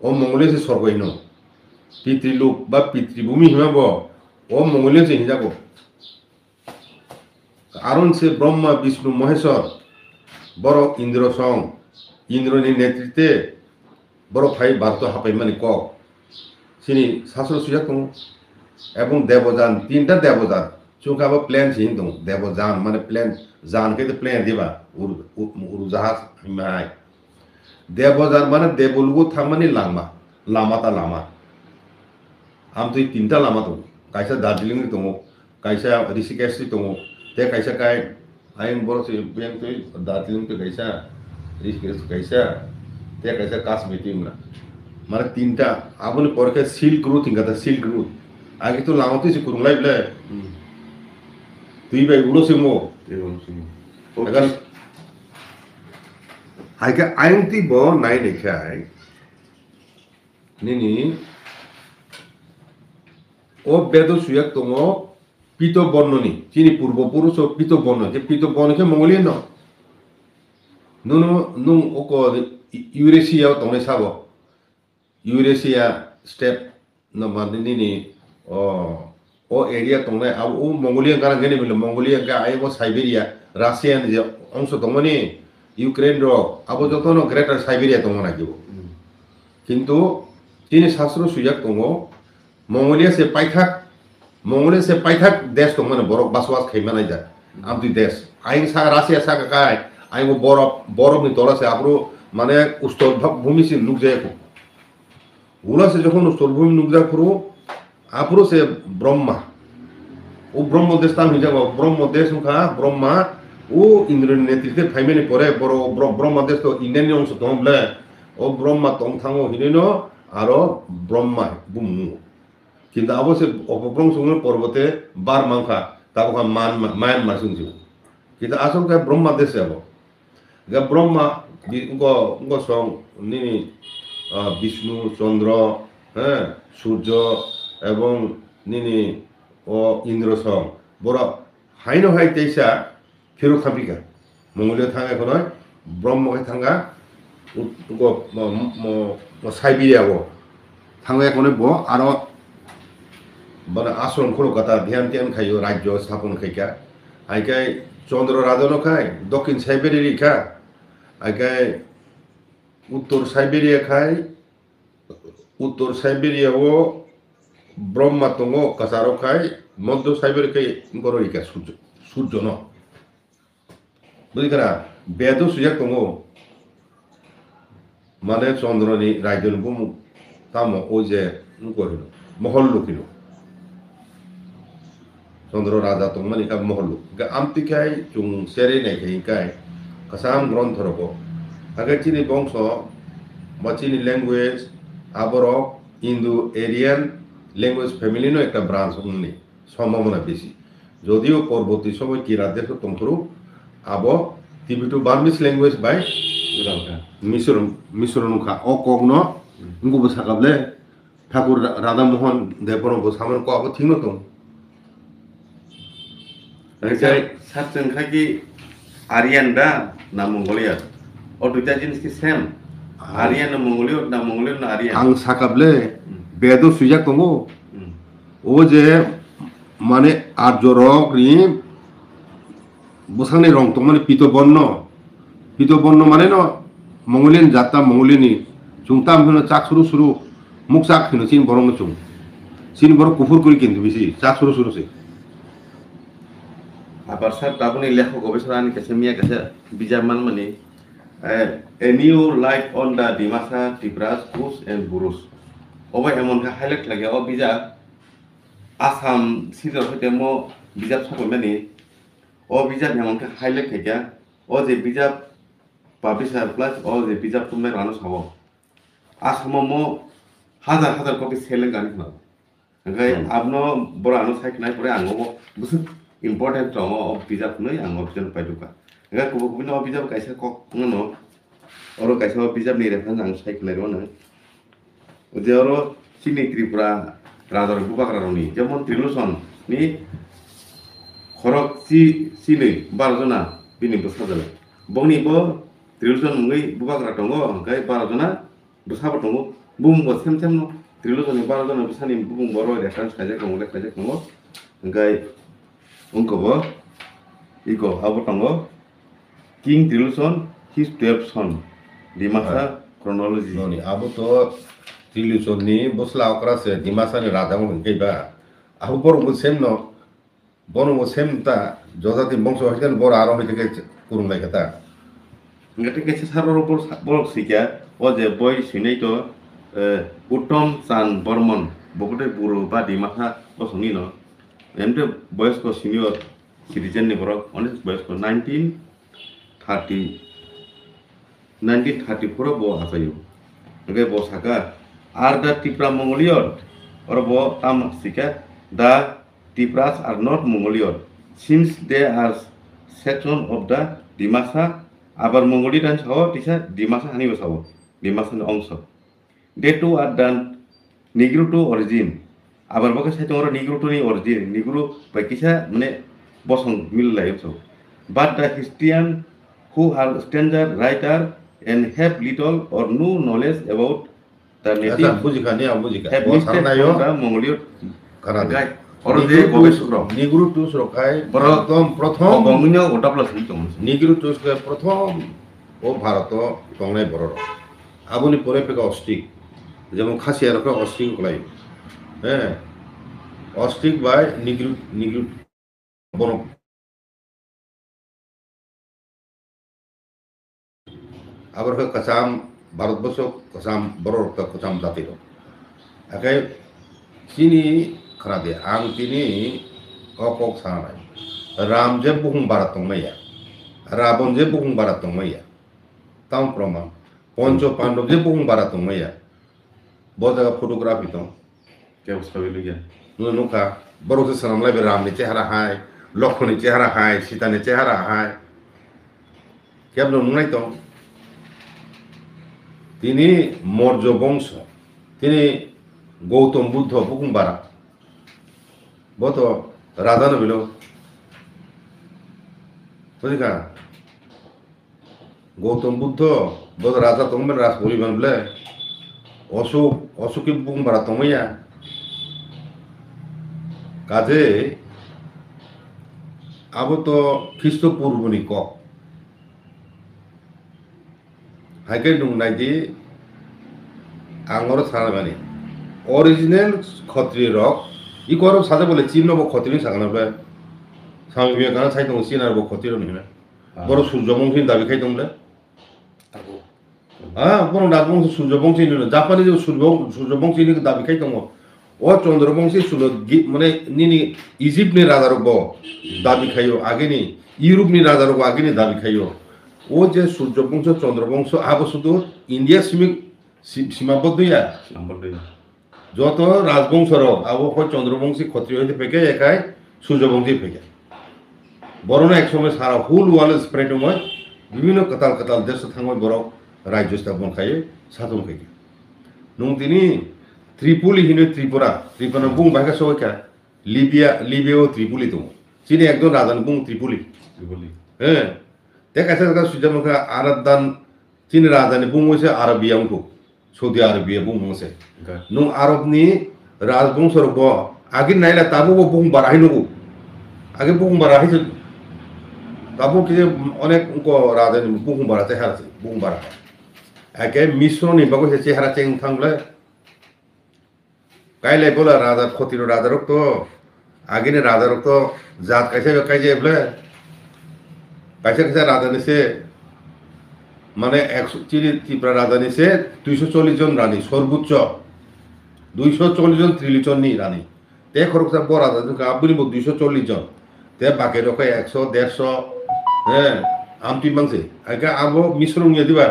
ও মঙ্গলীয় স্বর্গহীন পিতৃলোক বা পিতৃভূমি হিমাব ও মঙ্গলীয় হিঞ্জাব কারণ সে ব্রহ্মা বিষ্ণু মহেশ্বর বড় ইন্দ্র সং ইন্দ্রনি নেতৃত্বে বড় ফাই ভারত হাপাই মানে কক চিনি শাস্ত্র সুজা দङ এবং দেবযান তিনটা দেবযান চুকাবো প্লেন সিন দङ দেবযান মানে প্লেন যান কে প্লেন দিবা উড়োজাহাজ হিমাই দেবযান মানে দেবলুগো থামানি লামাতা লামা আম তুই তিনটা লামা দङ কাইসা দার্জিলিং দङ কাইসা ঋষিকেশ দङ ते कायसा काय Aing boros yang tu Darjeeling tu kaisa, Rishikesh kaisa, dia kaisa Kashmir timna. Mana tinta, apa ni porke Silk Route tinggal ada Silk Route. Agi tu lama tu si kurung lai bela. Tu iba ulo semua. Agar Agar aing ti bo nai dekai. Nini o bedo suyak tongo pito bonnoni chini purbo so pito bonno je pito bonno ke mongolian no nung oko Eurasia tongne sabo Eurasia step no mandini ni o area tongne o mongolian kana gene bile mongolian ga ai o Siberia Russian je অংশ tongoni Ukraine ro abo jotono greater Siberia tongona gibo kintu chini shastro suyak tongo Mongolia se paithak desh to mane borok baswas khaima nai ja amti desh aing sa Russia sa kai aing borok ni tola se apro mane ustor bhumi se lug jaye ko ula se jokhon ustor bhumi lug ja pro apro se Brahma o Brahma desh tam hi jabo Brahma desh kha Brahma o Indran netrite phaimene pore boro Brahma desh to Indian ongso tomble o Brahma tong thango hineno aro Brahma bumu কিন্তু অবশ্য অপব্রং সঙ্গে পর্বতে বার মাংখা তাকে Mayan মারসুন ছিল কিন্তু আসল কে ব্রহ্মা দেশে যাব গা ব্রহ্মা সং নিনি বিষ্ণু চন্দ্র হ্যাঁ সূর্য এবং নিনি ও ইন্দ্র সং বড় হাইন হাই তেইসা ফেরো খাপিকা মঙ্গলীয় থাঙ্গা এখন ব্রহ্মকে থাঙ্গা সাইবেরিয়া থাঙ্গা এখন ব আরো মানে আশ্রম খোলো কথা ধ্যান ধ্যান খাইও রাজ্য স্থাপন খাইকা আইকাই চন্দ্র রাজন খাই দক্ষিণ সাইবেরিয়া খা আইকাই উত্তর সাইবেরিয়া খাই উত্তর সাইবেরিয়া ও ব্রহ্মা তঙ্গ কাসারো খাই মধ্য সাইবেরিয়া খাই গরো ইকা সূর্য ন বুঝিকারা বেদ সুজাক তঙ্গ মানে চন্দ্রনি রাজ্য তাম ও যে করিল মহল লুকিল চন্দ্র রাজা তংমানি কা মহল গা আমতিকাই চুং সেরে নাই খাই কাসাম গ্রন্থ রব আগে চিনি বংশ বা চিনি ল্যাঙ্গুয়েজ আবরক ইন্দো এরিয়ান ল্যাঙ্গুয়েজ ফ্যামিলি নো একটা ব্রাঞ্চ উনি সম্ভাবনা বেশি যদিও পরবর্তী সময় কিরাদের তংকরু আব টিবিটু বার্মিস ল্যাঙ্গুয়েজ বাই মিশরণ খা অ কগ্ন ইংগুবো সাকাবলে ঠাকুর রাধা মোহন দেবরঙ্গ সামন কো আব ঠিক নতং সাতজন খাকি আরিয়ান দা না মঙ্গোলিয়া ও দুইটা জিনিস কি সেম আরিয়ান না মঙ্গোলিয়া না আরিয়ান আং সাকাবলে বেদ সুজাক তঙ্গ ও যে মানে আর্যরক রি বসাংনি রং তো মানে পিত বর্ণ মানে ন মঙ্গোলিয়ান জাতা মঙ্গোলিয়ানি চুংতাম হনো চাক শুরু মুখ চাক হনো চিন বরং চুং চিন বড় কুফুর করি কিন্তু বেশি চাক শুরু সে আবার স্যার আপনি লেখক গবেষণা কাছে মিয়া কাছে বিজামান মানে a new light on the Dimasa Tigras Kus and Burus ওবাই এমন কা হাইলাইট লাগে ও বিজা আসাম সিজর হইতে মো বিজা সব মানে ও বিজা এমন কা হাইলাইট থাকে ও যে বিজা পাবলিশার প্লাস ও যে বিজা তুমি রানো সাব আসাম মো হাজার কপি সেলেন গানি না ওই আপনো বড় আনো সাইক নাই পরে আঙ্গো বুঝ ইম্পর্টেন্ট দङ बिजाब नै आं अफिसियेल पाइदुका एगा गुबुन बिजाब कायसा कक ननो अरो कायसा बिजाब नि रेफारेन्स आं सायखनाय दङ जे अरो सिनि त्रिपुरा राजार गुबाग्रानि जेमन त्रिलोचन नि खरक सिनि 12 जना बिनि बसाजले बंनिबो त्रिलोचन मुङै गुबाग्रा दङ गाय 12 जना बसाबो दङ बुमबो सेम न त्रिलोचननि 12 जना बसानि बुमबो रो रेफारेन्स खायजा दङ गाय ungkobo iko abo tango King Trilson his 12 son Dimasa chronology noni abo to Trilson ni bosla okra se Dimasa ni raja mo keiba abo borong bo sem no bono bo sem ta jojati bongso hikan bor aro hite kurung lai kata ngate ke saroro bor sikya o je boy sinei to Uttom Chan Burman bogote buru ba Dimasa bosoni no এমতে বয়স্ক senior citizen ni borok onek boys ko 1934 bo asayo oke bo saka the Tipra Mongolian or bo tam sika the Tipras are not Mongolian since they are section of the Dimasa abar Mongolian sao tisa Dimasa hani sao Dimasa অংশ they too are done Negro to origin abar baka sai tongro Negro to ni origin Negro by kisa mane bosong mil lai so but the Christian who are stranger writer and have little or no knowledge about the আচ্ছা native বুঝিকা নি বুঝিকা have O listed সারনায়ো from the Mongolian কারা দে guide or the গবেষকরা নিগ্রু টুস রখায় বড় প্রথম গঙ্গিনা ওটা plus হই তং নিগ্রু টুস প্রথম ও ভারত টংনাই বড় আবুনি পরে পেকা অস্টিক যেমন খাসিয়া রকম অস্টিক কলাই হ্যাঁ অস্টিক বাই নিগ্রু নিগ্রু বড় আবার কাঁচাম ভারতবর্ষ কাঁচাম বড় কাঁচাম জাতির একাই চিনি খারা দে আং তিনি অকক সানাই রাম যে বুহুম বারাত তংমাইয়া রাবণ যে বুহুম বারাত তংমাইয়া তাম প্রমাণ পঞ্চ পাণ্ডব যে বুহুম বারাত তংমাইয়া বজাগা ফটোগ্রাফি দं কে উস্তাবি লইয়া নুকা বড় সে সানামলাই বে রামনি চেহারা হাই লক্ষ্মণের চেহারা হাই সীতানের চেহারা হাই কেবল নুনাই দं তিনি মৌর্য বংশ তিনি গৌতম বুদ্ধ বুহুম বারা বত রাধা নবিল বুঝিকা গৌতম বুদ্ধ বত রাজা তংবেন রাজ পরিবার বলে অশোক অশোকী বুহুম বারা তংমাইয়া কাজে আবো তো খ্রিস্টপূর্বনি কক হাইকে নুংনাইদি আঙর সারাবানি অরিজিনাল ক্ষত্রিয় রক ই গরব সাজে বলে চিহ্ন বো ক্ষত্রিয় সাগানা বলে স্বামী বিবেকানন্দ সাই দং চিনার বো ক্ষত্রিয় নহিনা বড় সূর্যবংশী দাবি খাই দংলে হ্যাঁ বড় রাজবংশ সূর্যবংশী নিল জাপানি যে সূর্যবংশী নি দাবি খাই দং ও চন্দ্রবংশী সুল মানে নিনি ইজিপ্ট নি রাজা রব দাবি খাইও আগে নি ইউরোপ নি রাজা রব আগে নি দাবি খাইও ও যে সূর্যবংশ চন্দ্রবংশ আবো শুধু ইন্ডিয়া সীমাবদ্ধ ইয়া নাম্বার লইয়া যত রাজবংশর আবো চন্দ্রবংশী ক্ষত্রিয় হইতে পেকে একাই সূর্যবংশী পেকে বড় না একসময় সারা হুল ওয়াল স্প্রেড হয় বিভিন্ন কাতাল কাতাল দেশ থাঙ্গয় বড় রাজ্য স্থাপন খাইয়ে সাধন খাইয়ে নং তিনি ত্রিপুলি হিনে ত্রিপুরা ত্রিপুরা বুং বাহিকা সবাইকা লিবিয়া ও ত্রিপুলি দङ চিনি একজন রাজান বুং ত্রিপুলি বলি হ্যাঁ দেখাচ্ছে সুজামুখা আরব দান চিনি রাজানি বুং হয়েছে আরবিয়াংকু সৌদি আরবিয়া বুং হয়েছে নং আরবনি রাজবংশর ব আগে নাইলা তাবো বুং বারাহি নগু আগে বুং বারাহি তাবো কি অনেক রাজানি বুং বারাতে হারাছে বুং বারা একে মিশ্র নিবাগো চেহারা চেং থাকলে কাইলে বলে রাজা ক্ষতির রাজারক তো আগেনি রাজারক তো জাত কাইছে বলে কাইছে কাইছে রাজা নিছে মানে 100 চিনি ত্রিপুরা রাজা নিছে 240 জন রানী সর্বোচ্চ 240 জন ত্রিলিচন নি রানী তে খরকসা বড় রাজা আবুনি 240 জন তে বাকি রকম 100 150 হ্যাঁ আমটি মাংসে আগে আবো মিশ্রণ নিয়ে দিবা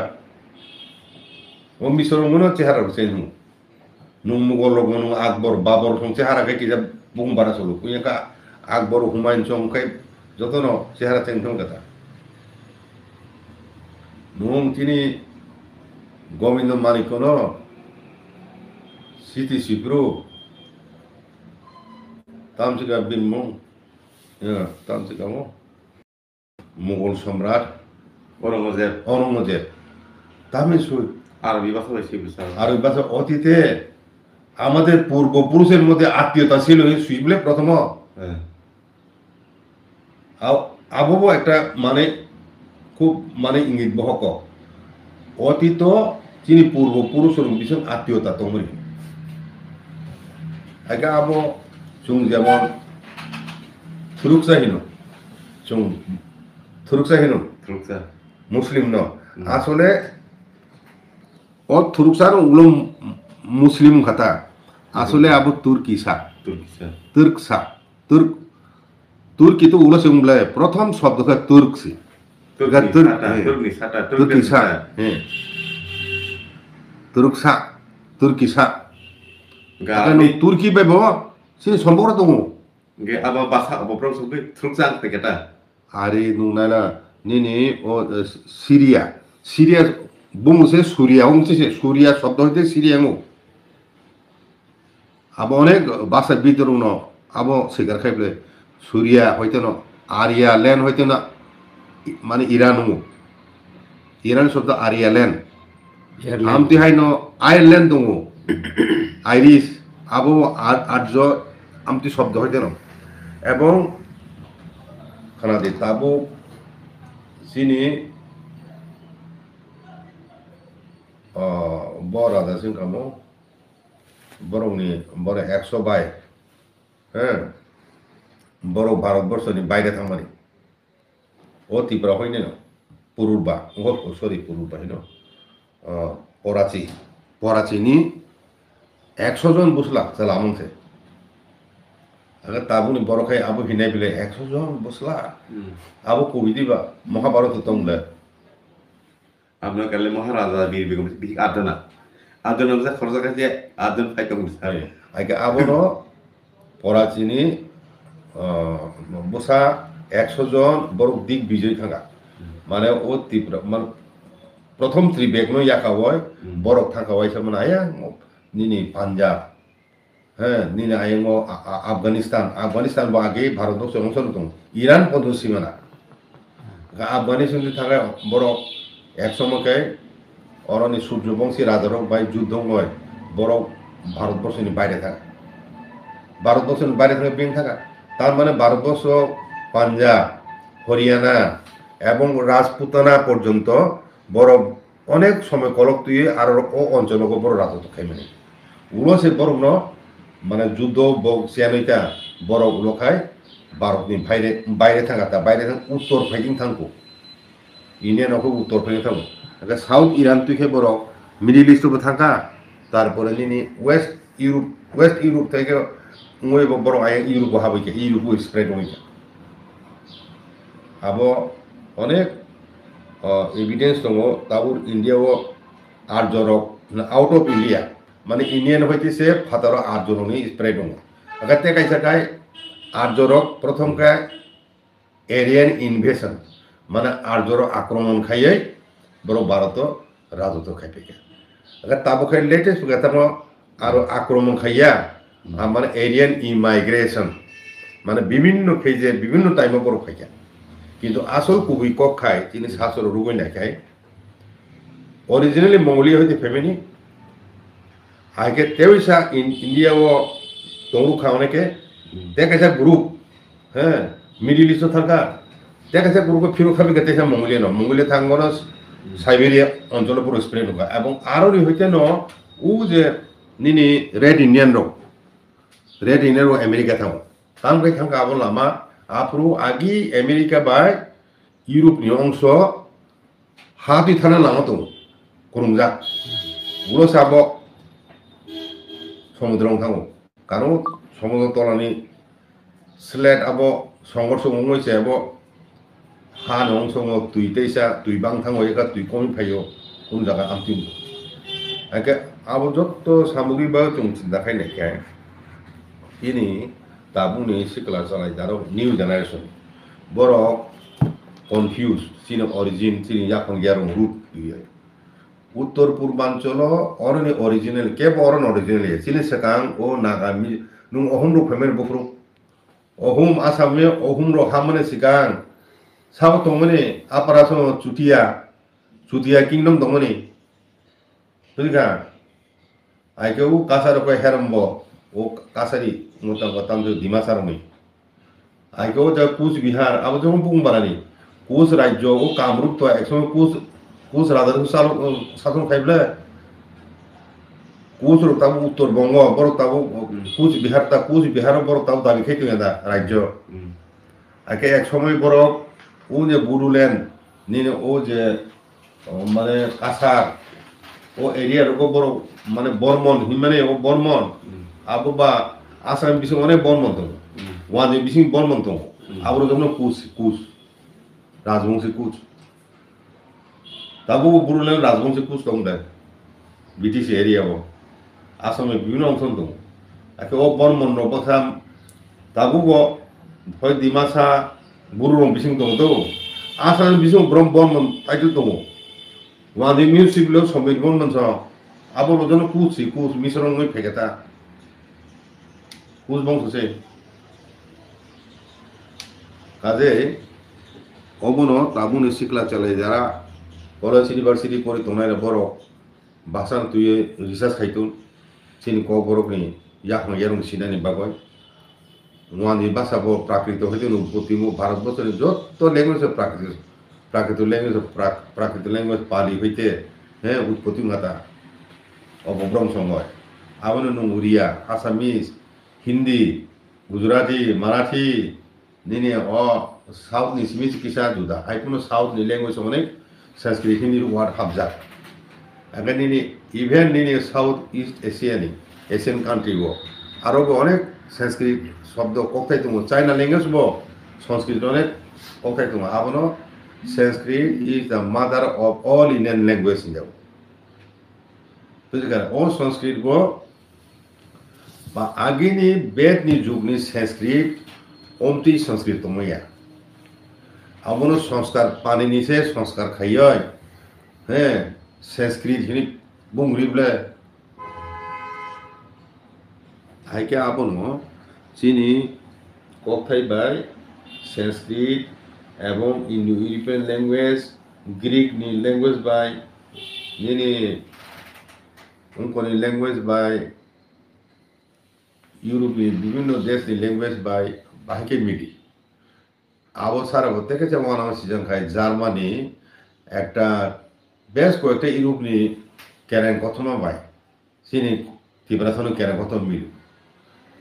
ও মিশ্রণ মনে চেহারা change nung mugol log nung akbor babor song চেহারা kai kija bung bara solo punya ka akbor humayun song kai jotono চেহারা change song kata nung tini gomindo manikono siti sipru tamsika binmong ya tamsika mo mugol সম্রাট অরঙ্গজেব তামিল সুই আরবি ভাষা বেশি বিষয় আরবি ভাষা অতীতে আমাদের পূর্বপুরুষের মধ্যে আত্মীয়তা ছিল সুইবলে প্রথম আবহাওয়া একটা মানে খুব মানে ইঙ্গিত বহক অতীত চিনি পূর্বপুরুষের ভীষণ আত্মীয়তা তোমরি আগে আবো চুং যেমন থুরুকসাহীন চুং থুরুকসাহীন মুসলিম ন আসলে ও থুরুকসার উলো মুসলিম কথা আসলে আবু তুর্কিসা তুর্ক তুর্কি তো উলো সিংবলে প্রথম শব্দটা তুর্কসি তুর্কিসা হ্যাঁ তুর্কসা তুর্কিসা Gani তুর্কি বেব সে সম্পর্ক দङ ge aba bahasa obrong subi truksang peketa. আরে নুনালা নিনি ও সিরিয়া সিরিয়া বুমসে সুরিয়া উমসে সুরিয়া শব্দ হইতে সিরিয়া মু আবো অনেক ভাষা ভিতর ন আবো সিগার খাইবলে সুরিয়া হইতে ন আরিয়া ল্যান্ড হইতে না মানে ইরান মু ইরান শব্দ আরিয়া ল্যান্ড আমতি হাই ন আয়ারল্যান্ড দङ আইরিশ আবো আর্য আমতি শব্দ হইতে ন এবং খানাদি তাবু sini bor ada sing kamu borong ni bor 100 by হ্যাঁ বড় ভারতবর্ষ নি বাইরে থামারি ও ত্রিপুরা হইনি না পুরুবা ও সরি পুরুবা হইন পরাচি নি 100 জন বসলা চালা আমনতে আগে তাবুনি বড় খাই আবু হিনাই বিলে 100 জন বসলা আবু কবি দিবা Mahabharata তংলে Abna kali Maharaja bir bigum bi adana. Adana bisa khorja kaje adan pai kong sai. আগে আবু ন পরাচিনি বসা 100 জন বড় দিক বিজয় থাকা মানে ও ত্রিপুরা মানে প্রথম ত্রিবেগ ন ইয়াকা হয় বড় থাকা হয় সমান আয়া নিনি পাঞ্জাব হ্যাঁ নিনি আয়ং আফগানিস্তান বা আগে ভারতবর্ষ অংশ দং ইরান পর্যন্ত সীমানা আফগানিস্তান থাকা বড় এক সময়কে অরণি সূর্যবংশী রাজারক বাই যুদ্ধ হয় বড় ভারতবর্ষের বাইরে থাকা ভারতবর্ষের বাইরে থাকা বেং থাকা তার মানে ভারতবর্ষ পাঞ্জাব হরিয়ানা এবং রাজপুতানা পর্যন্ত বড় অনেক সময় কলক তুই আর ও অঞ্চলকে বড় রাজত্ব খাইমানে উলো সে বড় ন মানে যুদ্ধ সিয়ানইটা বড় উলো খায় ভারতনি বাইরে থাকা তা বাইরে উত্তর ফাইটিং থাকবো ইন্ডিয়ান অকো উত্তর ফাইটিং থাকবো সাউথ ইরান তুই বড় মিডিল ইস্টও থাকা তারপরে নিনি ওয়েস্ট ইউরোপ থেকে বড় আয় ইউরোপ হাবইকে ইউরোপ স্প্রেড হইকা আবো অনেক এভিডেন্স দङ তাবুর ইন্ডিয়াও আর্যরক আউট অফ ইন্ডিয়া মানে ইন্ডিয়ান হইতেছে ফাতার আর্যরনি স্প্রেড দङ আগাতে কাইসাকাই আর্যরক প্রথমকায় এরিয়ান ইনভেশন মানে আর্যর আক্রমণ খাইয়ে বড় ভারত রাজত্ব খাইপেকে আগার তাবো খাই লেটেস্ট গাতাম আর আক্রমণ খাইয়া মানে এরিয়ান ইমাইগ্রেশন মানে বিভিন্ন ফেজে বিভিন্ন টাইমে বড় খাইয়া কিন্তু আসল কুবি কক খায় তিনি শাসর রুগই না খায় অরিজিনালি মঙ্গোলিয়া হইতে ফ্যামিলি আগে তেইসা ইন্ডিয়া ও তরু খাওয়ানেকে দেখাইছা গ্রুপ হ্যাঁ মিডিল ইস্ট থাকা দেখাইছা গ্রুপে ফিরো খাবি গেতেছা মঙ্গোলিয়া ন মঙ্গোলিয়া থাঙ্গন সাইবেরিয়া অঞ্চল পুরো স্প্রেড হোক এবং আরও হইতে ন ও যে নিনি রেড ইন্ডিয়ান ও আমেরিকা থাকো তামকে থাকা আবো লামা আপরু আগি আমেরিকা বাই ইউরোপনি অংশ হাতি থানা লামা দङ করুমজা উলো সাব সমুদ্র থাকো কারণ সমুদ্র তলানি স্লেট আবো সংঘর্ষ মঙ্গলছে আবো হান অংশ তুই তেইসা তুই বাং থাকো একা তুই কমি ফাইও কোন জায়গা আমতি একে আবো যত সামগ্রী বা जों চিন্তা খাই নাকি ini tabuni sikla salai daro new generation boro confused sino origin sini yakon gerong root iya uttor purbanchal orone original ke boron original ye sini sekang o nagami nung ohum ro femer bokro ohum asame ohum ro hamane sikang sab tongone aparaso chutia kingdom tongone tuika aikeu kasaro ko herombo ও কাছারি মোটামুটি ডিমাসারমে আইকেও যা কুচবিহার আবার যখন বুং বানানি কুচ রাজ্য ও কামরূপ তো একসময় কুচ রাজার শাসন খাইবলে কুচ তাবো উত্তরবঙ্গ বড় তাবো কুচবিহার বড় তাবো দাবি খাইতো না রাজ্য আগে এক সময় বড় ও যে বুরুলেন নিনে ও যে মানে কাছার ও এরিয়ার ও বড় মানে বর্মন মানে ও বর্মন আবু বা আসাম বিসিং অনেক বর্মন দङ ওয়ান বিসিং বর্মন দङ আবার যেমন কুচ রাজবংশী কুচ তাবো বুড়ো রাজবংশী কুচ দং দেয় বিটিসি এরিয়াও আসামের বিভিন্ন অংশ দং একে ও বর্মন রবসাম তাবো হয় ডিমাসা বুড়ো রং বিসিং দং তো আসাম বিসিং ব্রহ্ম বর্মন টাইটেল দङ ওয়াদি মিউজিকলো সম্বিত বর্মন স আবো যেন কুচ মিশ্রণ নই ফেকেতা কুচ বংশছে কাজে অবনো তাবুনে শিকলা চালে যারা কলেজ ইউনিভার্সিটি পড়ি তোমরা বড় বাসান তুই রিসার্চ খাইতুন চিনি ক বড়কনি ইয়াখন ইয়ারং সিনানি বাগয় ওয়ানি ভাষা প্রাকৃত হইতে উৎপত্তি ভারতবর্ষের যত ল্যাঙ্গুয়েজ প্রাকৃত ল্যাঙ্গুয়েজ পালি হইতে হ্যাঁ উৎপত্তি মাতা অবভ্রম সময় আবার নং উড়িয়া আসামিস হিন্দি গুজরাটি মারাঠি নিনে সাউথনি সিমিস কিসা জুদা আইকুনো সাউথনি ল্যাঙ্গুয়েজ অনেক সংস্কৃত হিন্দির ওয়ার্ড হাবজাক আগে নিনি ইভেন নিনি সাউথ ইস্ট এশিয়ান কান্ট্রি আরো অনেক সংস্কৃত শব্দ কক্তাই তুমি চাইনা ল্যাঙ্গুয়েজ সংস্কৃত অনেক কক্তাই তুমি আবনো Sanskrit is the mother of all Indian language যাব বুঝলি ও সংস্কৃত বা আগেনি বেদনি যুগনি সংস্কৃত অমতি সংস্কৃত মইয়া আবনো সংস্কার পানি নিছে সংস্কার খাইয় হ্যাঁ সংস্কৃত হিনি বুংরিবলে হাইকে আবনো চিনি কক্তাই বাই সংস্কৃত এবং ইন্দো ইউরোপিয়ান ল্যাঙ্গুয়েজ গ্রিক নি language by Nini উনকনি language by ইউরোপনি বিভিন্ন দেশনি ল্যাঙ্গুয়েজ বাই বাহিকে মিলি আবো সারা থেকে যেমন আমার সিজন খাই জার্মানি একটা বেশ কয়েকটা ইউরোপনি ক্যারেন কথমা বাই চিনি তিব্রাথনে ক্যারেন কথম মিল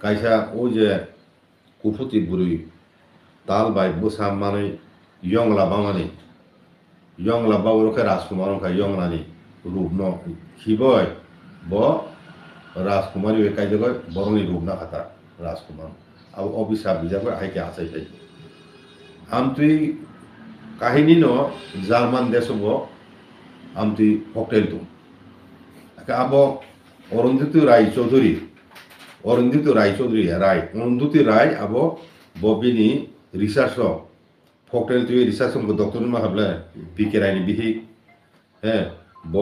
কাইসা ও যে কুফুতি বুড়ি তাল বাই বসা মানে ইয়ংলা বামানি ইয়ংলা বাবুরকে রাজকুমার ইয়ংলানি রূপ ন খিবয় ব রাজকুমারী কাই জগয় বরংনি রূপ না খাতা রাজকুমার আবো অভিশাপ বিজাবে হাইকে আসাই যাই আমতুই কাহিনী ন জার্মান দেশ আমতুই হকটেল তুম আবো অরুন্ধতী রায় আবো ববিনি রিসার্চ ফকটেল তুই রিসার্চ ডক্টর মা হাবলে বিকে রায়নি বিহি হ্যাঁ ব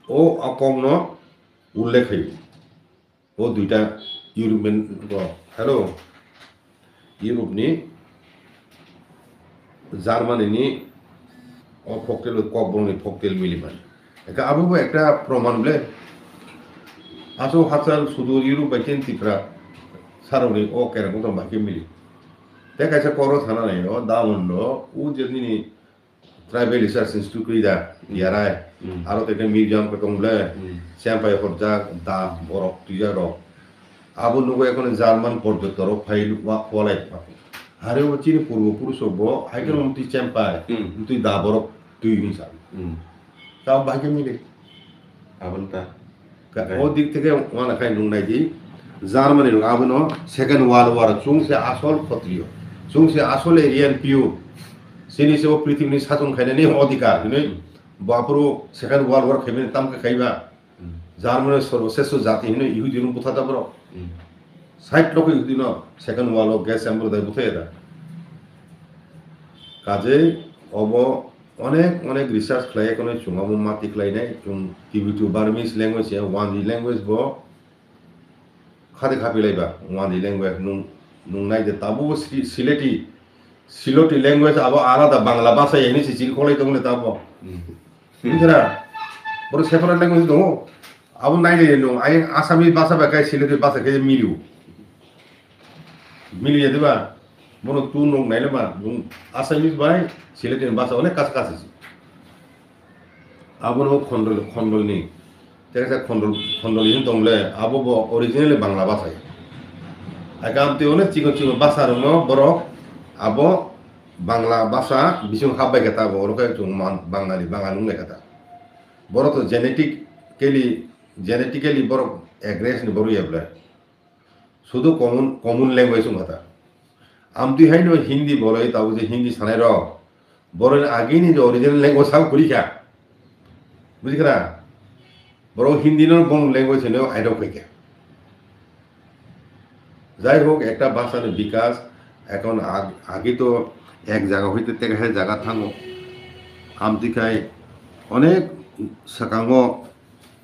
ও অকম ন উল্লেখ হইব ও দুইটা ইউরোপিয়ান হ্যালো ইউরোপনি জার্মানিনি ও ফকটেল কক বংনি ফকটেল মিলি মানে একা আবো একটা প্রমাণ বলে আসো হাজার সুদূর ইউরোপ বাইকেন তিপ্রা সারনি ও কেন মতো বাকি মিলি দেখাইছে করো থানা নাই ও দামন্ড ও যেদিন ট্রাইবেল রিসার্চ ইনস্টিটিউট কইদা ইয়ারায় আরো থেকে মিউজিয়াম কত বলে চ্যাম্পাই হরজা দা বরফ তুইয়া রক আবু নগো এখন জার্মান পর্যটক ফাইল ওয়া ফলাই আরে ও চিনি পূর্বপুরুষ হাইকেল মন্ত্রী চ্যাম্পাই তুই দা বরফ তুই হিসাব তাও বাকি মিলে আবনটা ও দিক থেকে ওয়ানা খাই নুংনাই দি জার্মানি আবনো সেকেন্ড ওয়ার্ল্ড ওয়ার চুংসে আসল ক্ষত্রিয় চুংসে আসল এরিয়ান পিওর সিনি সে পৃথিবীর শাসন খাইনানি অধিকার কিন্তু বাপুরো সেকেন্ড ওয়ার্ল্ড ওয়ার খাইবেন তামকে খাইবা জার্মানির সর্বশ্রেষ্ঠ জাতি হিনে ইহুদি নুন বুথাতা বড় 60 লক্ষ ইহুদি ন সেকেন্ড ওয়ার্ল্ড ওয়ার গ্যাস এম্বরদায় বুথাই এটা কাজে অব অনেক রিসার্চ খাই এখন চুঙাবো মাতি খাইনাই চুং টিভি2 বার্মিজ ল্যাঙ্গুয়েজ ওয়ানজি ল্যাঙ্গুয়েজ ব খাদে খাপিলাইবা ওয়ানজি ল্যাঙ্গুয়েজ নুংনাই যে তাবো সিলেটি ল্যাঙ্গুয়েজ আবো আলাদা বাংলা ভাষা এনে চিল খলাই দংলে তাবো বুঝরা বড় সেপারেট ল্যাঙ্গুয়েজ দङ আবো নাই রে নো আই আসামি ভাষা বাকাই সিলেটি ভাষা কে মিলিয়ে দিবা বড় তু নং নাইলে বা আসামিস বাই সিলেটি ভাষা অনেক কাছাকাছি আবো নো খন্ডল নি তেকা খন্ডল ইন দংলে আবো অরিজিনালি বাংলা ভাষায় আগামতে অনেক চিকন ভাষা রং বড় আবো বাংলা ভাষা বিসং হাববাই কথা বড়কে চুং বাঙালি লেখাতা বড় তো জেনেটিক্যালি বড় এগ্রেস নি বড় ইয়াবলা শুধু কমন ল্যাঙ্গুয়েজ কথা আমতি হাই নো হিন্দি বলে তাও যে হিন্দি সানাই র বড় আগে নি যে অরিজিনাল ল্যাঙ্গুয়েজ সাব করিখা বুঝিখা বড় হিন্দি নো বং ল্যাঙ্গুয়েজ নো আইডো কইকে যাই হোক একটা ভাষার বিকাশ এখন আগে তো এক জায়গা হইতে থেকে জায়গা থাঙ্গো আমতিখাই অনেক সাকাঙ্গ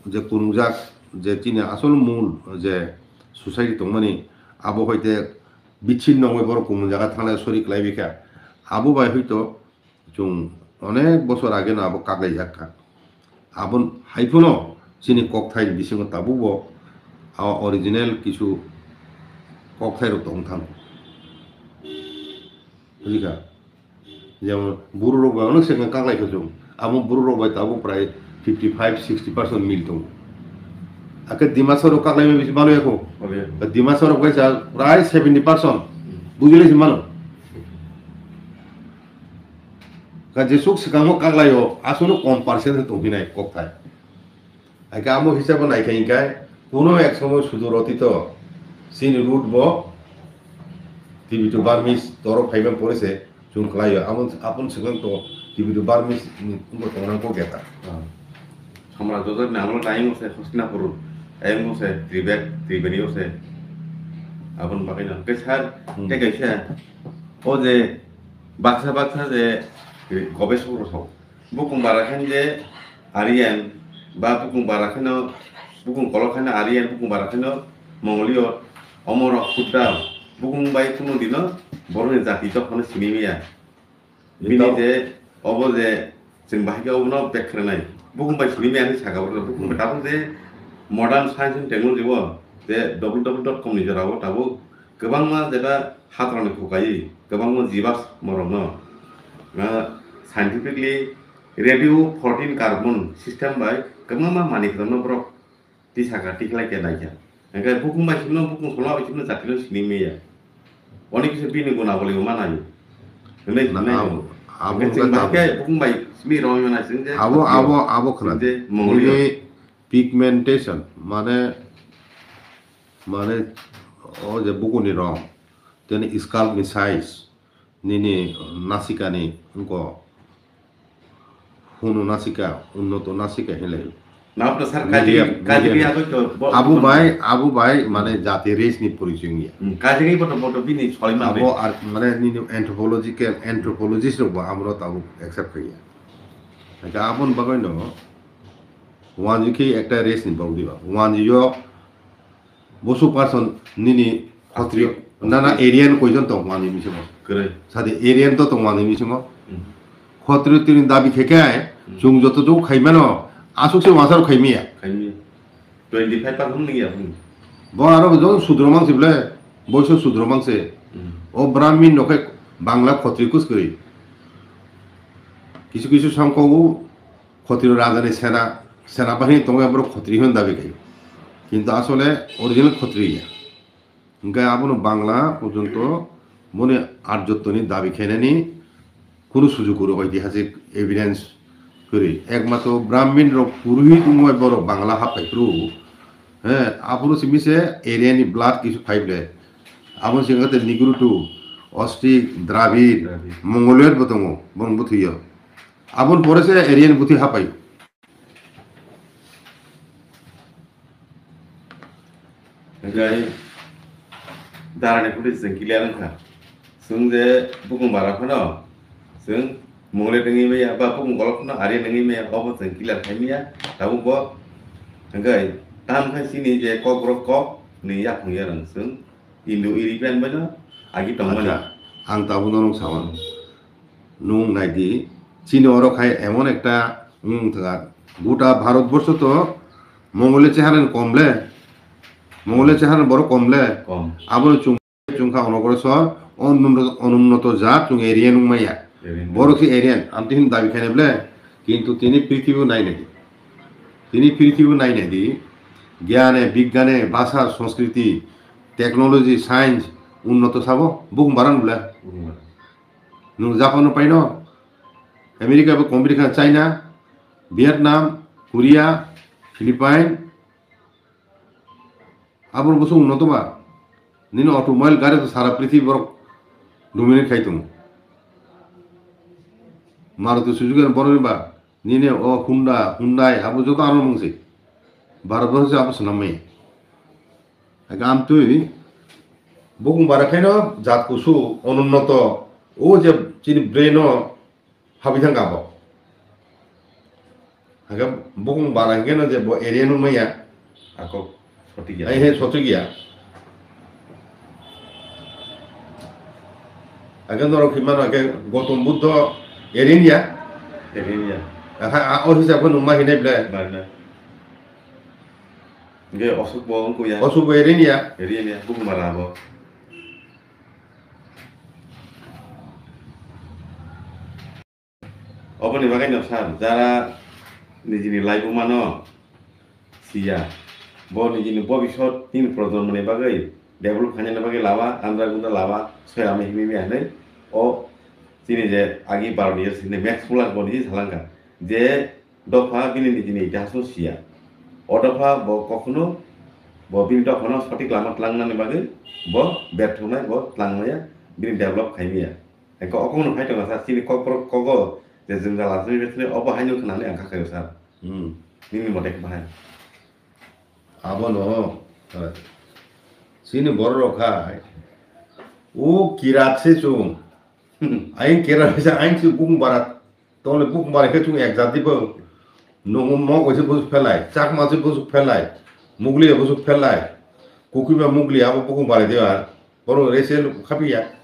যে কুরুজাক যে চিনে আসল মূল যে সোসাইটি দंमानि আবো হইতে বিচ্ছিন্ন হয়ে বড় কোন জায়গা থাকলে শরিক লাইবিকা আবো বাই হইতো जों অনেক বছর আগে না আবো কাগলাই যাকা আবন হাইফুনো চিনি ককথাই বিসঙ্গ তাবুবো অরিজিনাল কিছু ককথাই দं থাম বুঝিকা যেমন বুড়ো রোগ অনেক সেখানে কাগলাইখো जों আবো বুড়ো রোগ বাই তাবো প্রায় 55-60% মিল दं আকে ডিমাসর কাগলাই বেশি ভালো এখন ডিমাসর কইছা প্রায় 70% বুঝিলেছি মানো কাজে সুখ সিকামো কাগলাইও আসলে কম পার্সেন্ট দंफिनाय ককথাই আকে আমো হিসাব নাইখাইকাই কোনো এক সময় সুদূর অতীত সিন রুট ব টিভি টু বার্মিস তরফ ফাইবাম পড়েছে जों খালাইও আপন সিগাং তো টিভি টু বার্মিস উঙ্গো তংনাংকো গেতা সম্রাজ্যদের নামল টাইম আছে হসনাপুর এম আছে ত্রিবেণী আছে আপন বাকাইনা কেসার টেকাইছে ও যে বাক্সা যে গবেষক রসক বুকুং বারাখান যে আরিয়ান বা বুকুং বারাখান বুকুং কলখান আরিয়ান বুকুং বারাখান মঙ্গলীয় অমর খুদ্দা বুকুং বাই কোনো দিন বড় জাতি তখন সিমিমিয়া বিনি যে অব যে जों बाहायगा उनाव बेख्रेनाय बुकुं बाय सिमिमियानि सागावर बुकुं दाबो जे मडार्न साइन्स एन्ड टेक्नोलॉजी वो जे www.com नि जेराव दाबो गोबां मा जेबा हात्रानि खुगायै गोबां मा जिबास मरनो साइन्टिफिकली रेडियो 14 कार्बन सिस्टम बाय गोबां मा मानिखनो ब्र तिसागा टिखलाय के नायजा ओंखाय बुकुं बाय सिमनो बुकुं सला बाय सिमनो जातिलो सिमिमिया अनेक किसु बिनि गुना बले मा नायो नै আবো পিগমেন্টেশন মানে মানে ও যে বুকুনি রং তেনে স্কাল্প নি সাইজ নিনি নাসিকানি উনকো হুনু নাসিকা উন্নত নাসিকা হেলে আবু ভাই মানে জাতি রেস নি পরিচয় নিয়ে কাজেই বটো বিনি সলিমা আবো আর মানে নিনি অ্যানথ্রোপোলজিস্ট রব আমরা তাবু অ্যাকসেপ্ট করিয়া এটা আপন বাগাই ন ওয়ানজিকে একটা রেস নি বাউ দিবা ওয়ানজিও বসু পারসন নিনি খত্রিয় না এরিয়ান কয়জন তো ওয়ানজি মিছিম করে সাথে এরিয়ান তো ওয়ানজি মিছিম খত্রিয় তিন দাবি খেকায় जों যতটুকু খাইমানো আসুকসে ওয়াসার খাইমিয়া 25% নিয়া ব আর জন সুদ্রমাংসে বলে বৈশ সুদ্রমাংসে ও ব্রাহ্মণ নকে বাংলা ক্ষত্রিকুস করি কিছু কিছু সংখ্যক ক্ষত্রিয় রাজানি সেনাবাহিনী তোমাকে আমরা ক্ষত্রিয় হন দাবি খাই কিন্তু আসলে অরিজিনাল ক্ষত্রিয়া ওকে আপনার বাংলা পর্যন্ত মনে আর্যত্বনি দাবি খেয়ে কোনো সুযোগ করে ঐতিহাসিক এভিডেন্স করি একমাত্র ব্রাহ্মণ পুরোহিত উময় বড় বাংলা হাফাইপ্রু হ্যাঁ আপনার সিমিসে এরিয়ানি ব্লাড কিছু ফাইবলে আপনার সিংহতে নিগ্রুটু অস্ট্রিক দ্রাবিড় মঙ্গোলিয়ার বতঙ্গ বনবুথিয় আপন পরেছে এরিয়ান বুথি হাফাই गाय दारानिखौ जों गिलियानखा जों जे बुकुं बाराखौनो जों मंगले नङि मैया बा बुकुं गलखौनो आरि नङि मैया अब जों गिलियान खायमिया दाबो ब गाय ताम खासिनि जे कग्र कक नै याखुया जों इन्डो इउरोपियान बानो आगि दंमोन आं दाबो नों सावन নুং নাইদি চীন অরখায় এমন একটা থাকা গোটা ভারতবর্ষ তো মঙ্গলের চেহারেন কমলে মঙ্গলের চেহারেন বড় কমলে আবার চুংখা অনগ্রসর অনুন্নত জাত চুং এরিয়ান উমাইয়া বড় কি এরিয়ান আমি দাবি খাই বলে কিন্তু তিনি পৃথিবী নাই নাকি তিনি পৃথিবী নাই নাকি জ্ঞানে বিজ্ঞানে ভাষা সংস্কৃতি টেকনোলজি সায়েন্স উন্নত চাব বুকুম বারান বলে नों जापान पाइन America competition China Vietnam Korea Philippine আবার বসু উন্নত বা নিন অটোমোবাইল গাড়ি তো সারা পৃথিবী বড় dominate kaitung Maruti Suzuki and Boniba Nine or Hyundai Abu Jotan Mungsi Barabos Absaname Agam Tui Bukung Barakano Zatkusu Onunoto Oja Chini Breno Habitan Gabo Agam Bukung Barakano de Ariano Maya Ako I Sotigia. had Sotigia Aganoro Kimano Gotum Buddha Erinia Terinia. Office of Mahine Black Mana. Ge osuk bohong ku ya. also Erinia Terinia. Buku marabo. Apa nih makanya sam. Cara nijini live umano. Sia. Bo nijini bo bisot tin program mene bagai. Develop hanya na bagai lawa. Andra gunda lawa. Saya ame himi ane. O sini je agi baru dia sini max pulang bodi salangka. Je dofa bini nijini jaso sia. Odofa bo kokuno bo bini dofa soti kelamat langna ne bagai. Bo berthumai bo langmaya bini develop kaimia. Eko okon hai to sa sini kokro kogo je jenggal asli betne obo hanyo kenane angka kayo sa. Ini modek bahan. Abono Sini Boroka O Kirat Sechung Ain Kirat Ain to Bung Barat Don't book Baraketung exactly No more was supposed to pelai, Chak was supposed to pelai, Mugli was to pelai, Kukiba Mugli, Abu Bukum Baradea, Boro Resel Kapia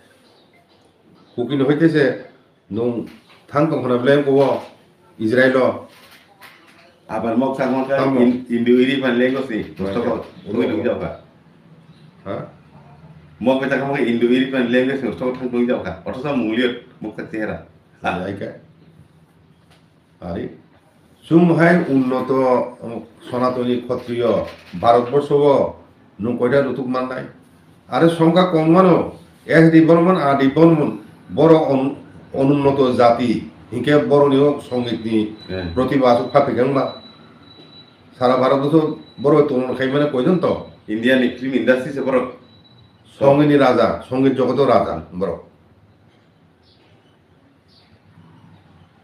Cooking of it is no Tank of Blame War Israel. Abang mau sang mau Indo ini pan Lagos ni. Stoko tunggu jauh kah? Mau kita kamu Indo ini pan Lagos ni stoko tunggu jauh kah? Atau sama mulia muka tiara. Aika Ari Sumhai Unnoto Sonatoni Kotrio Bharatbosho Nukoida Lutuk Mandai Are Songa Komano as the Borman are the Borman Boro Onunoto Zati Inke Boronio Songiti Protivasu Papiganga Sara Barabuso Boroton Haimana Poisonto Indian film industry se bro. Songini Raza Songi Jogoto Raza Bro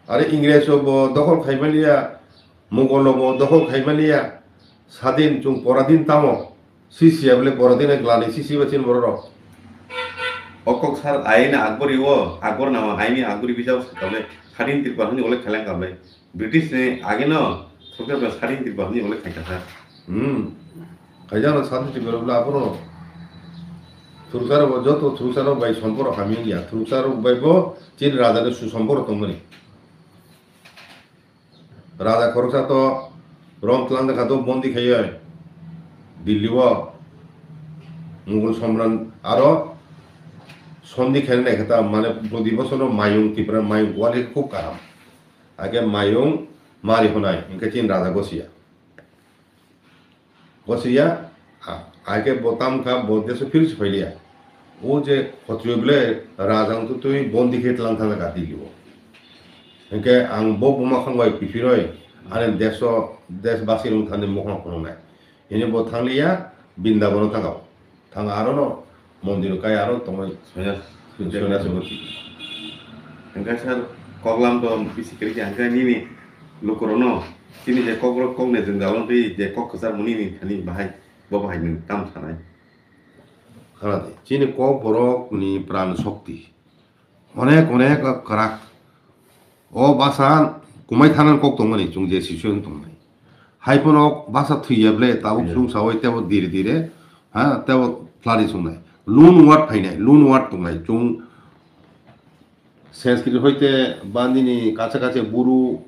Are Ingreso Doko Kaimalia Mugolobo Doko Kaimalia Sadin Chung Poradin Tamo Sisi Able Poradin Glani Sisi Vachin Boro Okok sar aina Akbari wo Akbar nama aini Akbari bisa sekali Hadin tirpah ni oleh kalian kami British ni agi no Suka bas hadin tirpah ni oleh kaya sar. Kajana Sadi Tiberola Abro Turkaro Joto Turkaro by Somboro Hamilia Turkaro by Bo Chin Rada Susomboro Tomani Rada Korsato Rom Tlanda Kato Bondi Kaya Diliwa Mugul Somran Aro Sondi Kene Kata Mane Bodibosono Mayung Tipra Mayung Wali Kukaram Age Mayung Mari Honai Inkachin Rada Gosia Gosia Age Botam Ka Bodeso Pils Felia Oje Kotrible Razang Tutui Bondi Ketlan Tana Diliwo Inke Ang Bobuma Kangwai Pifiroi Ane Deso Des Basilum Tane Mohon Konai Ini Botanglia Bindabono Tangao Tang Arono Mondino Kaya Aro Tomai Soalnya Angka sar koglam to bisi kerja angka ni lukorono sini je kogro kog ne jenggalon ri je kog kesar muni ni kani bahai bahai ni tam sanai. Karate Chini Ko Borok ni Pran Sokti Onek Karak O Basan Kumai Tanan Kok Tongani Jungje Sishun Tongani Hyponok Basa Tuyable Tabuk Sung Sawai Tabo Dire Tabo Flari Sunai Loon Wat Painai Loon Wat Tongai Jung Sanskrit Hoite Bandini Kacha Buru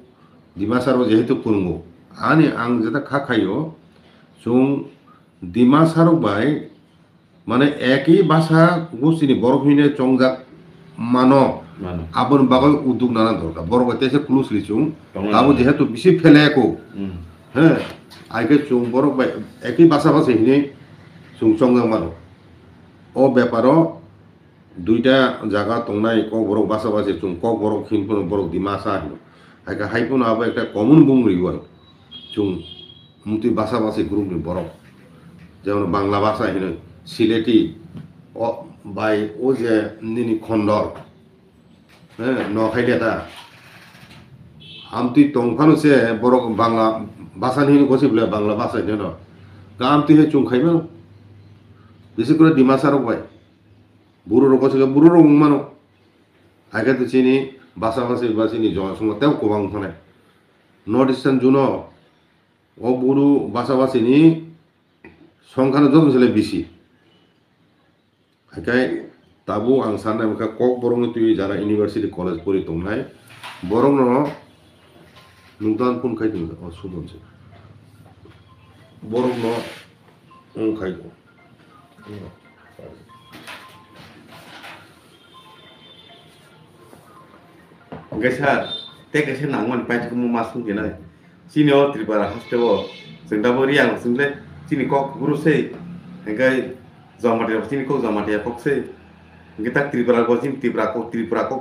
Dimasaro Jehitu Kurungo Ani Ang Jeta Kakayo Jung Dimasaro Bai Mane Eki Basa Gusini Borokine Chongzak Mano Abon Bagoy Uduk Nana Dorka Borok Tese Kulus Lichung Tabu Jehitu Bisi Peleko Aike Chung Borok Bai Eki Basa Basa Hine Chung Chongzak Mano O Beparo Duita Jaga Tongnai Kok Borok Basa Basa Chung Kok Borok Hinpun Borok Dimasa Hino Aika Haipun Aba Ekta Common Bung Riwan Chung Muti Basa Basa Group Ni Borok Jangan Bangla Basa Hino Sileti বাই ও যে নিনি খন্ডর হ্যাঁ নখাইলেতা আমতি তংফানো সে বড় বাংলা ভাষা নিয়ে গছি বলে বাংলা ভাষা নিয়ে না আমতি হে চুংখাইমা বিশেষ করে ডিমাসার বাই বুড়ো রোগ ছিল বুড়ো রোগ মানো আগে তো চিনি ভাষা ভাষী বা চিনি জনসংখ্যা তেও কবাং থানায় নর্থ ইস্টার্ন জুন ও বুড়ো ভাষা ভাষীনি সংখ্যানো যত ছিল বেশি হাইকাই তাবো आं साननाय मखा कक बरंनि तुइ जारा इउनिभार्सिटि कलेज परि दंनाय बरं न नुदान फन खाइदों अ सुदनसे बरं न खाइदों Geser, te geser nangman pai tu mu masuk je nai. Sini o tripara haste o, senda bori yang sende sini kok guru se, engai zamati sini kok zamati ya kok se. Kita tripara ko sini tripara kok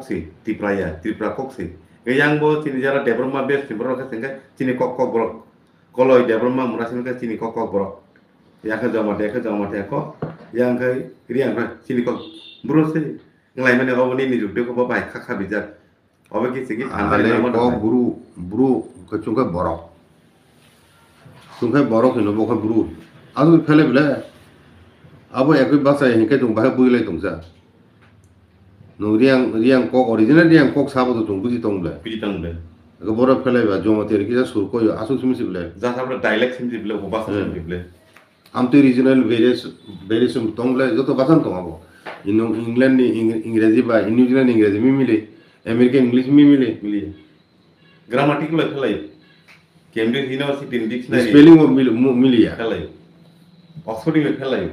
se, tripara kok se. Yang bo sini jara development base tripara ka sengai sini kok bro. Kalau development murah sini ka sini kok bro. Ya ka zamati ko, yang kai riang sini kok guru se. Ngelai mana kau ni juk dek kau baik kakak bijak. Apa kisah ale ko buru ko chungka borok hino bokha buru adu phele bele abo ekoi basa hinkai tung bahe builai tungsa no riang kok original riang kok sabo to tung buji tong bele Pitang bela. ko borok phele ba jomo teri kisa sur ko asu simi bele Jangan sampai dialect sini bela, bahasa sini bela. amti regional variation tong bele joto basan tong abo England ni इंग्रजी ba New Zealand इंग्रजी mi mile American English mi mile Milih. Grammatical felai. Cambridge University dictionary. spelling of mili ya Felai. Oxford felai.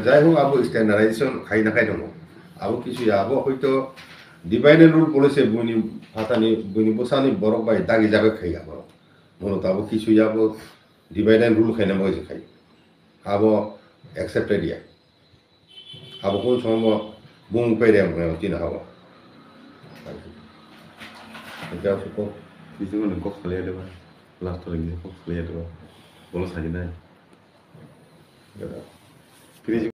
যাই হোক আবো standardisation খাই না খাই দङ আবো কিছু আবো হয়তো divide and rule policy বইনি ফাতানি বইনি বসানি Borok by দাগি যাবে খাই আবো মনত আবো কিছু আবো ডিভাইড এন্ড রুল খাই না বইছে খাই আবো অ্যাকসেপ্টেড ইয়া আবো কোন সময় বুং পাইরে আমো তিনা হাবো এটা সুকো Di sini ada kok selai ada bah. Last lagi kok selai ada bah. Bolos aja nih. Kiri